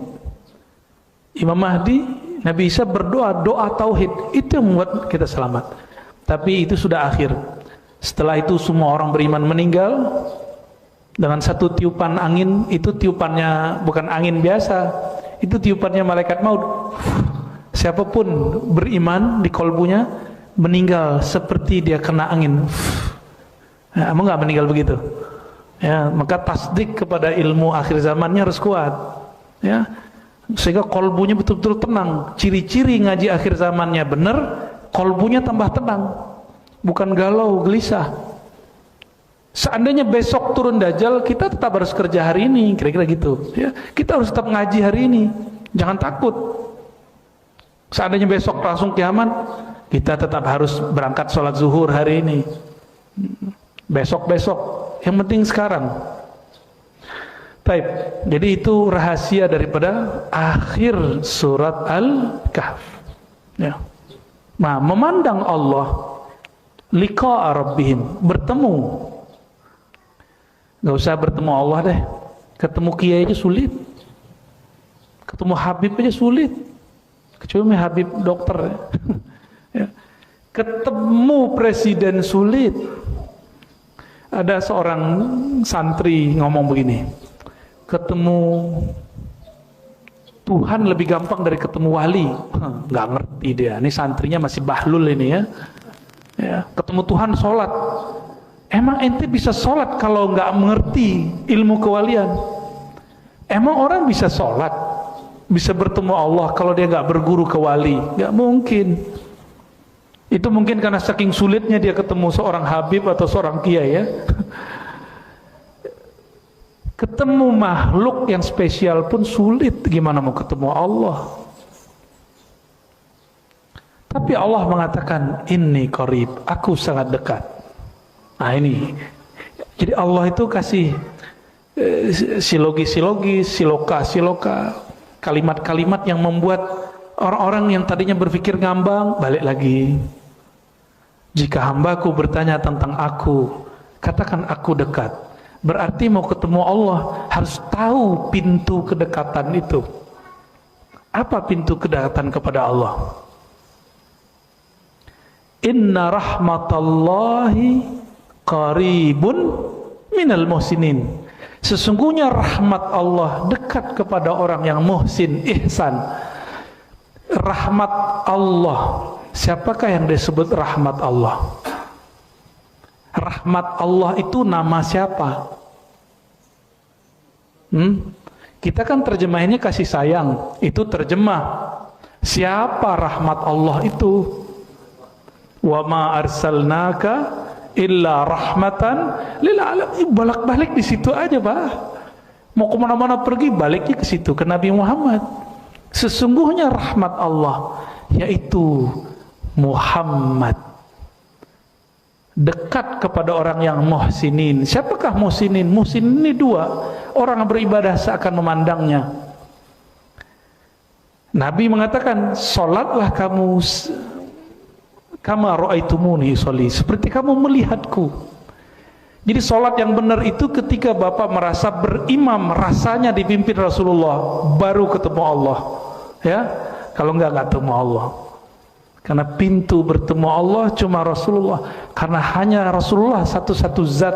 Imam Mahdi, Nabi Isa berdoa, doa tauhid. Itu yang membuat kita selamat. Tapi itu sudah akhir. Setelah itu semua orang beriman meninggal dengan satu tiupan angin. Itu tiupannya bukan angin biasa, itu tiupannya malaikat maut. Siapapun beriman di kolbunya meninggal seperti dia kena angin. Nah, kamu nggak meninggal begitu? Ya, maka tasdik kepada ilmu akhir zamannya harus kuat. Ya, sehingga kolbunya betul-betul tenang. Ciri-ciri ngaji akhir zamannya benar, kolbunya tambah tenang, bukan galau gelisah. Seandainya besok turun Dajjal, kita tetap harus kerja hari ini, kira-kira gitu. Ya, kita harus tetap ngaji hari ini, jangan takut. Seandainya besok langsung kiamat, kita tetap harus berangkat sholat zuhur hari ini. Besok-besok, yang penting sekarang. Taib. Jadi itu rahasia daripada akhir surat Al-Kahf. Ya. Nah, memandang Allah, liqa'a rabbihim, bertemu. Gak usah bertemu Allah deh, ketemu kiai aja sulit, ketemu Habib aja sulit, kecuali Habib dokter. Ya. Ketemu presiden sulit. Ada seorang santri ngomong begini, ketemu Tuhan lebih gampang dari ketemu wali. Nggak ngerti dia, ini santrinya masih bahlul ini ya. Ya, ketemu Tuhan sholat. Emang ente bisa sholat kalau nggak mengerti ilmu kewalian? Emang orang bisa sholat, bisa bertemu Allah kalau dia nggak berguru ke wali? Nggak mungkin. Itu mungkin karena saking sulitnya dia ketemu seorang Habib atau seorang kiai ya. Ketemu makhluk yang spesial pun sulit, gimana mau ketemu Allah? Tapi Allah mengatakan, inni qarib, aku sangat dekat. Nah ini, jadi Allah itu kasih silogis, siloka, kalimat-kalimat yang membuat orang-orang yang tadinya berpikir ngambang, balik lagi. Jika hambaku bertanya tentang aku, katakan aku dekat. Berarti mau ketemu Allah, harus tahu pintu kedekatan itu. Apa pintu kedekatan kepada Allah? Inna rahmatallahi qaribun minal muhsinin. Sesungguhnya rahmat Allah dekat kepada orang yang muhsin, ihsan. Rahmat Allah, siapakah yang disebut rahmat Allah? Rahmat Allah itu nama siapa? Kita kan terjemahinnya kasih sayang, itu terjemah. Siapa rahmat Allah itu? Wa ma arsalnaka illa rahmatan lil alamin. Bolak-balik di situ aja, Pak. Mau kemana-mana pergi, baliknya ke situ, ke Nabi Muhammad. Sesungguhnya rahmat Allah yaitu Muhammad, dekat kepada orang yang muhsinin. Siapakah muhsinin? Muhsinin ini dua, orang beribadah seakan memandangnya. Nabi mengatakan, sholatlah kamu kama ra'aitumuni usolli, seperti kamu melihatku. Jadi sholat yang benar itu ketika Bapak merasa berimam, rasanya dipimpin Rasulullah, baru ketemu Allah. Ya, kalau enggak ketemu Allah. Karena pintu bertemu Allah cuma Rasulullah. Karena hanya Rasulullah satu-satu zat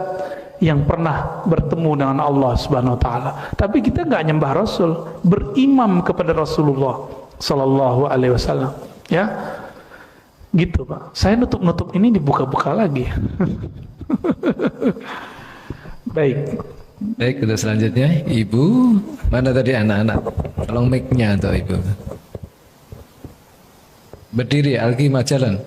yang pernah bertemu dengan Allah Subhanahu wa taala. Tapi kita enggak nyembah Rasul, berimam kepada Rasulullah sallallahu alaihi wasallam. Ya. Gitu, Pak. Saya nutup-nutup ini dibuka-buka lagi. Baik.
Baik, untuk selanjutnya Ibu, mana tadi anak-anak? Tolong mic-nya atau Ibu. Berdiri, Alki Majalan.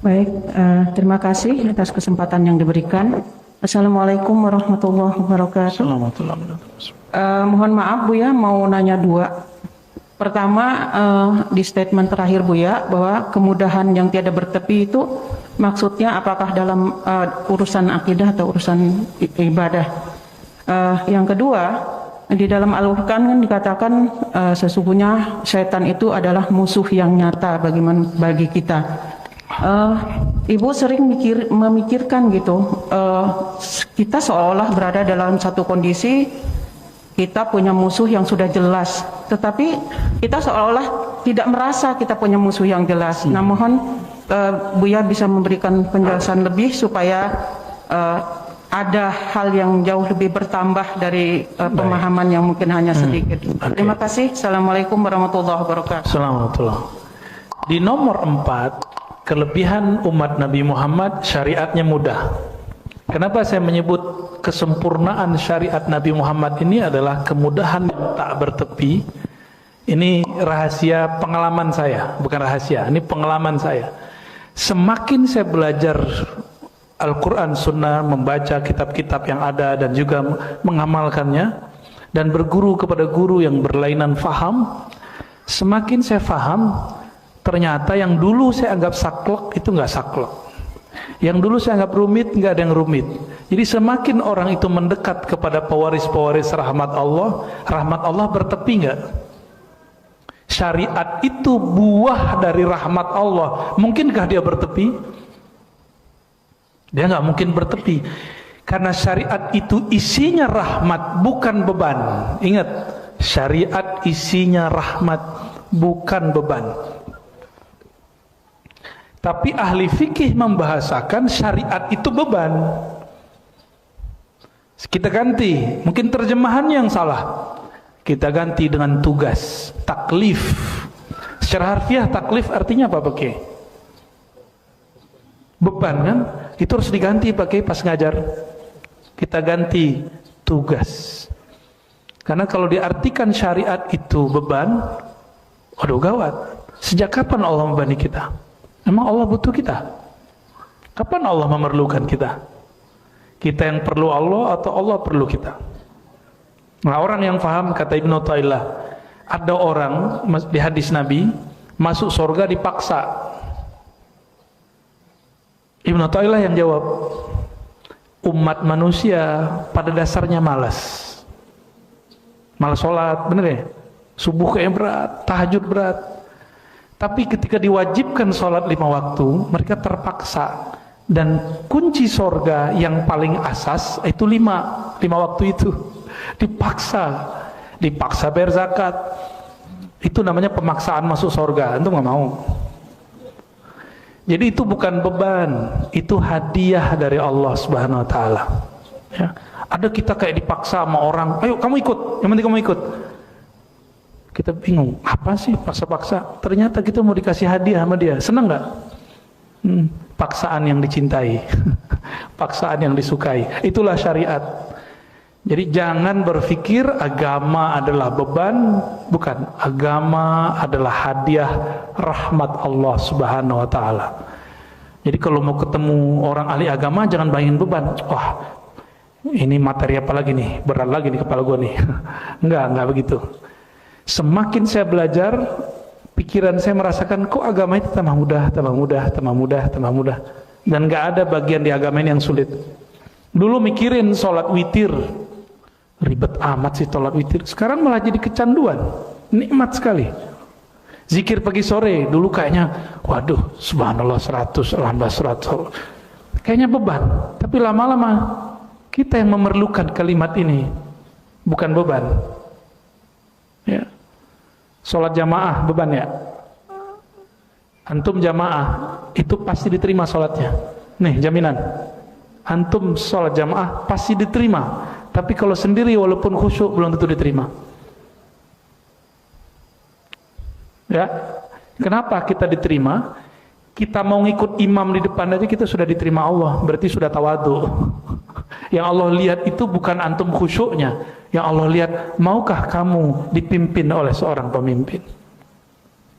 Baik, terima kasih atas kesempatan yang diberikan. Assalamualaikum warahmatullahi wabarakatuh. Mohon maaf Bu ya, mau nanya dua. Pertama, di statement terakhir Bu ya, bahwa kemudahan yang tiada bertepi itu maksudnya apakah dalam urusan akidah atau urusan ibadah? Yang kedua, di dalam Al-Qur'an kan dikatakan sesungguhnya setan itu adalah musuh yang nyata bagi kita. Ibu sering memikirkan gitu, kita seolah-olah berada dalam satu kondisi kita punya musuh yang sudah jelas, tetapi kita seolah-olah tidak merasa kita punya musuh yang jelas. Nah, mohon Buya bisa memberikan penjelasan lebih supaya ada hal yang jauh lebih bertambah dari pemahaman yang mungkin hanya sedikit. Terima kasih. Assalamualaikum warahmatullahi wabarakatuh.
Assalamualaikum. Di nomor 4, kelebihan umat Nabi Muhammad, syariatnya mudah. Kenapa saya menyebut kesempurnaan syariat Nabi Muhammad ini adalah kemudahan yang tak bertepi. Ini rahasia pengalaman saya, bukan rahasia, ini pengalaman saya. Semakin saya belajar Al-Quran, Sunnah, membaca kitab-kitab yang ada dan juga mengamalkannya, dan berguru kepada guru yang berlainan faham, semakin saya faham, ternyata yang dulu saya anggap saklek itu nggak saklek. Yang dulu saya anggap rumit, nggak ada yang rumit. Jadi semakin orang itu mendekat kepada pewaris-pewaris rahmat Allah bertepi nggak? Syariat itu buah dari rahmat Allah. Mungkinkah dia bertepi? Dia nggak mungkin bertepi. Karena syariat itu isinya rahmat, bukan beban. Ingat, syariat isinya rahmat, bukan beban. Tapi ahli fikih membahasakan syariat itu beban. Kita ganti, mungkin terjemahannya yang salah. Kita ganti dengan tugas, taklif. Secara harfiah taklif artinya apa pakai? Beban kan? Itu harus diganti pakai pas ngajar. Kita ganti tugas. Karena kalau diartikan syariat itu beban, waduh gawat. Sejak kapan Allah membebani kita? Emang Allah butuh kita? Kapan Allah memerlukan kita? Kita yang perlu Allah atau Allah perlu kita? Nah, orang yang paham, kata Ibnu Athaillah, ada orang di hadis Nabi masuk surga dipaksa. Ibnu Athaillah yang jawab, umat manusia pada dasarnya malas sholat, bener ya? Subuh kayak berat, tahajud berat. Tapi ketika diwajibkan sholat 5 waktu, mereka terpaksa. Dan kunci sorga yang paling asas itu 5 waktu itu. Dipaksa bayar zakat. Itu namanya pemaksaan masuk sorga. Antum nggak mau. Jadi itu bukan beban, itu hadiah dari Allah Subhanahu Wa Taala. Ya. Ada kita kayak dipaksa sama orang, ayo kamu ikut, yang penting kamu ikut. Kita bingung, apa sih paksa-paksa? Ternyata kita mau dikasih hadiah sama dia, senang nggak? Paksaan yang dicintai, paksaan yang disukai. Itulah syariat. Jadi jangan berpikir agama adalah beban, bukan. Agama adalah hadiah rahmat Allah Subhanahu Wa Taala. Jadi kalau mau ketemu orang ahli agama, jangan bayangin beban. Wah, ini materi apa lagi nih? Berat lagi nih kepala gue nih. Enggak begitu. Semakin saya belajar, pikiran saya merasakan kok agama itu tambah mudah. Dan gak ada bagian di agama ini yang sulit. Dulu mikirin sholat witir, ribet amat sih sholat witir. Sekarang malah jadi kecanduan, nikmat sekali. Zikir pagi sore, dulu kayaknya, waduh, subhanallah 100, alhamdulillah 100. Kayaknya beban, tapi lama-lama kita yang memerlukan kalimat ini, bukan beban. Ya. Sholat jamaah beban ya. Antum jamaah itu pasti diterima sholatnya. Nih jaminan. Antum sholat jamaah pasti diterima. Tapi kalau sendiri walaupun khusyuk belum tentu diterima. Ya. Kenapa kita diterima? Kita mau ngikut imam di depan aja kita sudah diterima Allah. Berarti sudah tawadu. Yang Allah lihat itu bukan antum khusyuknya. Yang Allah lihat, maukah kamu dipimpin oleh seorang pemimpin?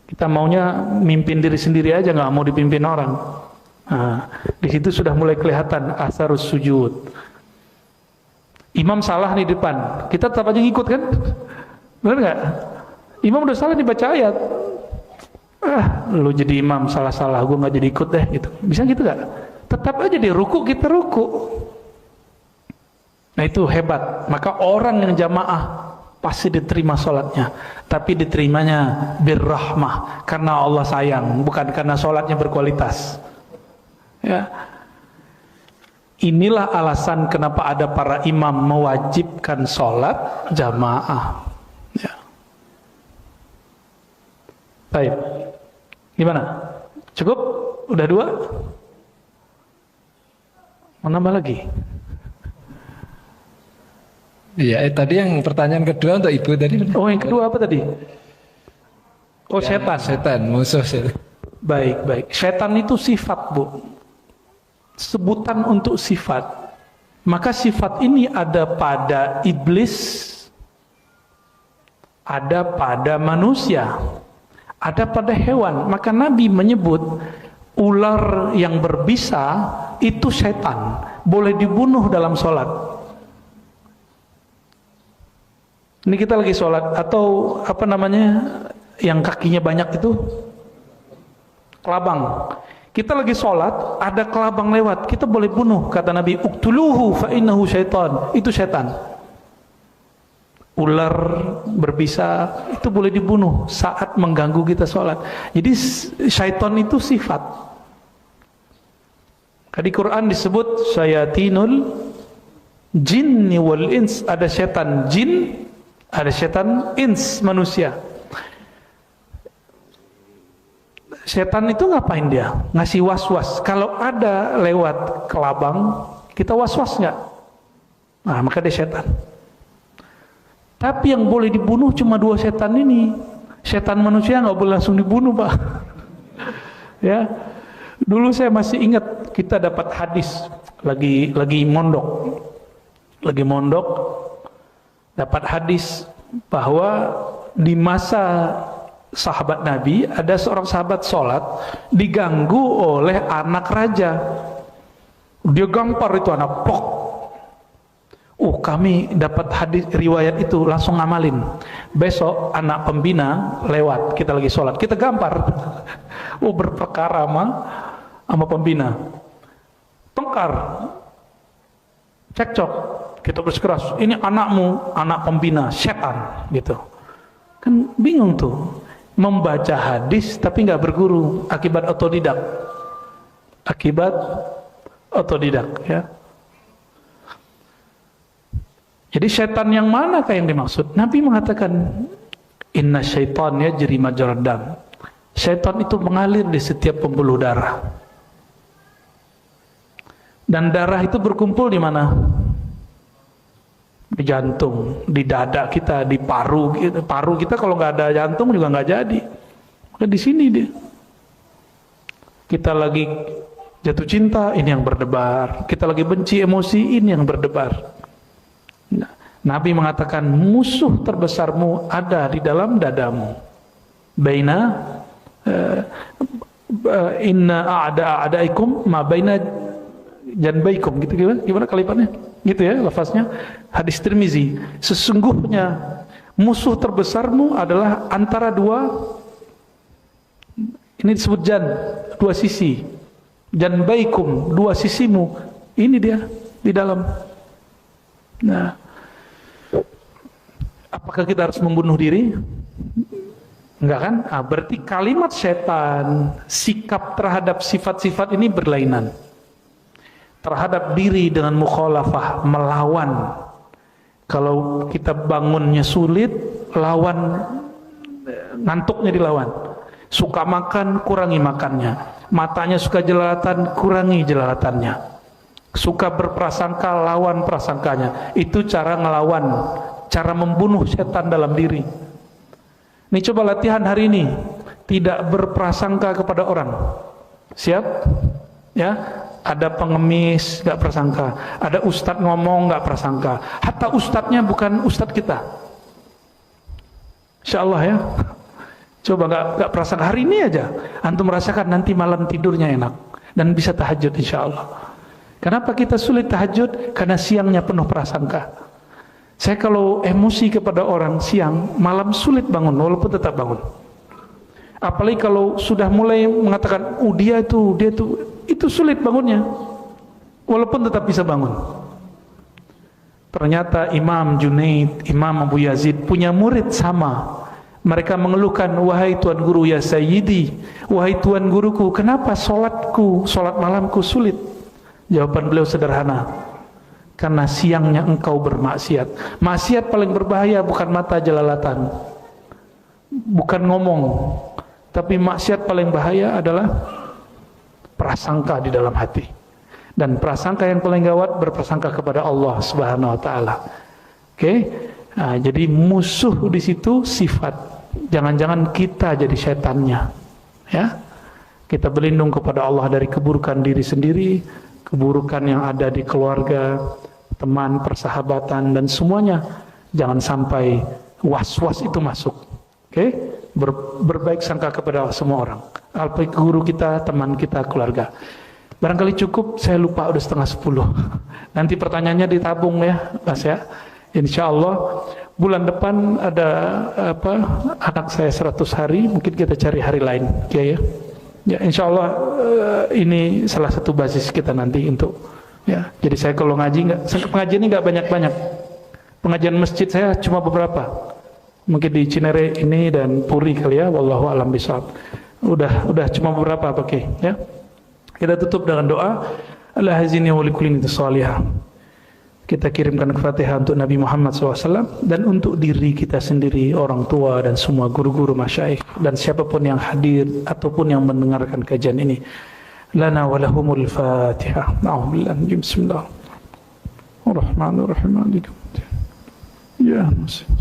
Kita maunya mimpin diri sendiri aja, nggak mau dipimpin orang. Nah, di situ sudah mulai kelihatan asarus sujud. Imam salah nih depan, kita tetap aja ngikut kan? Benar nggak? Imam udah salah dibaca ayat. Lu jadi imam salah-salah, gue nggak jadi ikut deh gitu. Bisa gitu nggak? Tetap aja di ruku kita ruku. Nah itu hebat. Maka orang yang jamaah pasti diterima sholatnya, tapi diterimanya birrahmah, karena Allah sayang, bukan karena sholatnya berkualitas. Ya. Inilah alasan kenapa ada para imam mewajibkan sholat jamaah. Ya. Baik. Gimana? Cukup? Udah 2? Mau nambah lagi?
Iya, tadi yang pertanyaan kedua untuk ibu tadi.
Oh, yang kedua apa tadi? Oh, setan.
Setan, musuh setan.
Baik. Syaitan itu sifat, Bu. Sebutan untuk sifat. Maka sifat ini ada pada iblis, ada pada manusia, ada pada hewan. Maka Nabi menyebut ular yang berbisa itu syaitan, boleh dibunuh dalam sholat. Ini kita lagi sholat, atau apa namanya yang kakinya banyak itu, kelabang. Kita lagi sholat, ada kelabang lewat, kita boleh bunuh. Kata Nabi, uktuluhu fa innahu syaitan. Itu syaitan. Ular berbisa itu boleh dibunuh saat mengganggu kita sholat. Jadi syaitan itu sifat. Di Quran disebut syayatinul jinni wal ins. Ada syaitan jin, ada syaitan ins, manusia. Setan itu ngapain dia? Ngasih was-was. Kalau ada lewat kelabang, kita was-was nggak? Nah, maka dia setan. Tapi yang boleh dibunuh cuma 2 setan ini. Setan manusia nggak boleh langsung dibunuh, Pak. Ya, dulu saya masih ingat kita dapat hadis lagi mondok, dapat hadis bahwa di masa sahabat Nabi, ada seorang sahabat sholat diganggu oleh anak raja. Dia gampar itu anak, plok. Kami dapat hadis riwayat itu, langsung ngamalin. Besok anak pembina lewat, kita lagi sholat, kita gampar. Berperkara sama pembina. Tengkar, cekcok, kita bersikeras. Ini anakmu, anak pembina, setan, gitu. Kan bingung tuh. Membaca hadis tapi nggak berguru, akibat otodidak. Ya. Jadi syaitan yang manakah yang dimaksud? Nabi mengatakan inna syaitan yajri majrad dam. Syaitan itu mengalir di setiap pembuluh darah. Dan darah itu berkumpul di mana? Di jantung, di dada kita, di paru kita kalau nggak ada jantung juga nggak jadi. Maka di sini dia. Kita lagi jatuh cinta, ini yang berdebar. Kita lagi benci emosi, ini yang berdebar. Nah, Nabi mengatakan musuh terbesarmu ada di dalam dadamu. Baina inna a'daikum ma baina janbaikum, gitu gimana kalimatnya? Gitu ya lafaznya, hadis Tirmizi. Sesungguhnya musuh terbesarmu adalah antara 2, ini disebut jan, 2 sisi, janbaikum, 2 sisimu, ini dia di dalam. Nah, apakah kita harus membunuh diri? Enggak kan? Berarti kalimat setan, sikap terhadap sifat-sifat ini berlainan. Terhadap diri dengan mukhalafah, melawan. Kalau kita bangunnya sulit, lawan, ngantuknya dilawan. Suka makan, kurangi makannya. Matanya suka jelalatan, kurangi jelalatannya. Suka berprasangka, lawan prasangkanya. Itu cara ngelawan, cara membunuh setan dalam diri. Ini coba latihan hari ini, tidak berprasangka kepada orang. Siap? Ya. Ada pengemis, gak prasangka. Ada ustadz ngomong, gak prasangka. Hatta ustadznya bukan ustadz kita. Insya Allah ya. Coba gak prasangka. Hari ini aja antum merasakan nanti malam tidurnya enak. Dan bisa tahajud insya Allah. Kenapa kita sulit tahajud? Karena siangnya penuh prasangka. Saya kalau emosi kepada orang siang, malam sulit bangun, walaupun tetap bangun. Apalagi kalau sudah mulai mengatakan, dia itu sulit bangunnya, walaupun tetap bisa bangun. Ternyata Imam Junaid, Imam Abu Yazid punya murid sama. Mereka mengeluhkan, wahai Tuan Guru ya Sayyidi, wahai Tuan Guruku, kenapa solat malamku sulit? Jawaban beliau sederhana, karena siangnya engkau bermaksiat. Maksiat paling berbahaya bukan mata jelalatan, bukan ngomong, tapi maksiat paling bahaya adalah prasangka di dalam hati. Dan prasangka yang paling gawat berprasangka kepada Allah Subhanahu wa taala. Oke? Nah, jadi musuh di situ sifat. Jangan-jangan kita jadi setannya. Ya. Kita berlindung kepada Allah dari keburukan diri sendiri, keburukan yang ada di keluarga, teman, persahabatan, dan semuanya. Jangan sampai was-was itu masuk. Oke? Berbaik sangka kepada semua orang. Apalagi guru kita, teman kita, keluarga. Barangkali cukup, saya lupa udah 9:30. Nanti pertanyaannya ditabung ya, Mas ya. Insya Allah bulan depan ada anak saya 100 hari, mungkin kita cari hari lain, ya. Ya, insya Allah ini salah satu basis kita nanti untuk ya. Jadi saya kalau ngaji pengajian ini nggak banyak-banyak. Pengajian masjid saya cuma beberapa. Mungkin di Cinere ini dan Puri kali ya, wallahu alam bishawab. Udah cuma beberapa pakai ya. Kita tutup dengan doa, Allah hazini wa likulli salihah. Kita kirimkan Fatihah untuk Nabi Muhammad SAW dan untuk diri kita sendiri, orang tua dan semua guru-guru masyayikh dan siapapun yang hadir ataupun yang mendengarkan kajian ini. Lana wa lahumul Fatihah. A'udzubillahi bismillahirrahmanirrahim. Ya Muslim.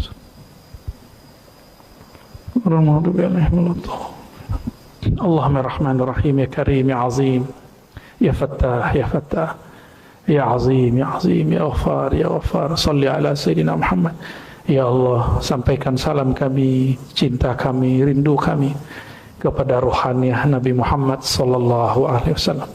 Allahumma rahmanir rahim ya karim ya azim ya fattah ya fattah ya azim ya azim ya ghafar ya ghafar salli ala sayyidina Muhammad. Ya Allah, sampaikan salam kami, cinta kami, rindu kami kepada ruhaniah Nabi Muhammad sallallahu alaihi wasallam.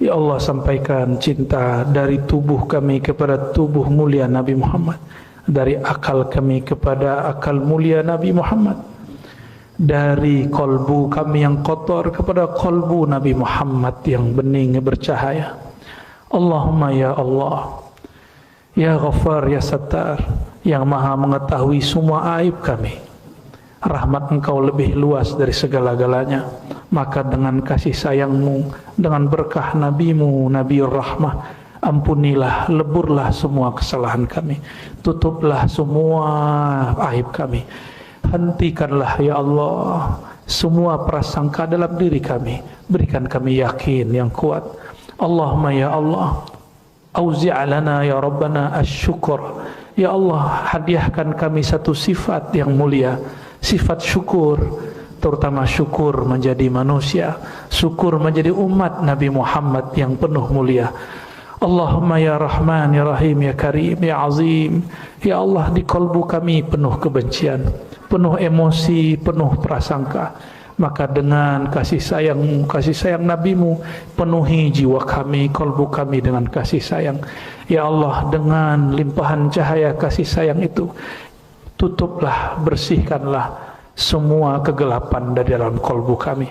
Ya Allah, sampaikan cinta dari tubuh kami kepada tubuh mulia Nabi Muhammad, dari akal kami kepada akal mulia Nabi Muhammad, dari kolbu kami yang kotor kepada kolbu Nabi Muhammad yang bening bercahaya. Allahumma ya Allah, ya Ghaffar ya Sattar, yang maha mengetahui semua aib kami. Rahmat Engkau lebih luas dari segala-galanya. Maka dengan kasih sayang-Mu, dengan berkah Nabi-Mu, Nabiur Rahmah, ampunilah, leburlah semua kesalahan kami, tutuplah semua aib kami. Hentikanlah ya Allah semua prasangka dalam diri kami, berikan kami yakin yang kuat. Allahumma ya Allah, auzi'lana ya Rabbana asyukur. Ya Allah, hadiahkan kami satu sifat yang mulia, sifat syukur, terutama syukur menjadi manusia, syukur menjadi umat Nabi Muhammad yang penuh mulia. Allahumma ya Rahman ya Rahim ya Karim ya Azim. Ya Allah, di kalbu kami penuh kebencian, penuh emosi, penuh prasangka. Maka dengan kasih sayang Nabi-Mu, penuhi jiwa kami, kalbu kami dengan kasih sayang. Ya Allah, dengan limpahan cahaya kasih sayang itu, tutuplah, bersihkanlah semua kegelapan dari dalam kalbu kami.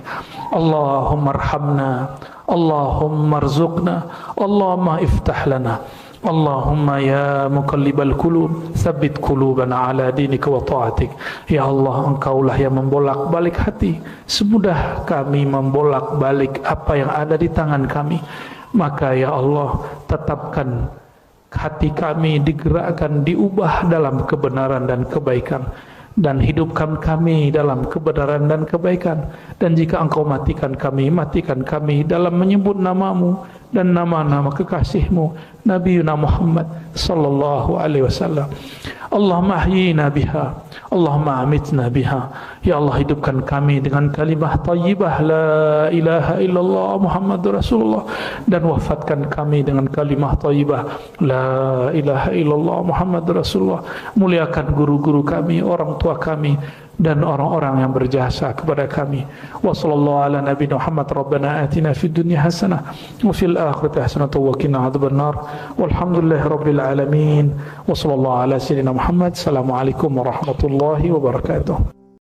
Allahumma arhamna, Allahumma arzuqna, Allahumma iftah lana. Allahumma ya muqallibal qulub, tsabbit qulubana ala dinika wa ta'atik. Ya Allah, Engkaulah yang membolak-balik hati. Semudah kami membolak-balik apa yang ada di tangan kami. Maka ya Allah, tetapkan hati kami digerakkan, diubah dalam kebenaran dan kebaikan, dan hidupkan kami dalam kebenaran dan kebaikan. Dan jika Engkau matikan kami dalam menyebut nama-Mu dan nama-nama kekasih-Mu, Nabiuna Muhammad sallallahu alaihi wasallam. Allahumma ahyina biha, Allahumma amitna biha. Ya Allah, hidupkan kami dengan kalimah thayyibah la ilaha illallah Muhammadur Rasulullah, dan wafatkan kami dengan kalimah thayyibah la ilaha illallah Muhammadur Rasulullah. Muliakan guru-guru kami, orang tua kami, dan orang-orang yang berjasa kepada kami. Wa sallallahu ala nabiyina Muhammad. Rabbana atina fid dunya hasanah wa fil akhirati hasanah wa qina adzabannar. Walhamdulillahi rabbil alamin. Wa sallallahu ala sayyidina Muhammad. Assalamualaikum warahmatullahi wabarakatuh.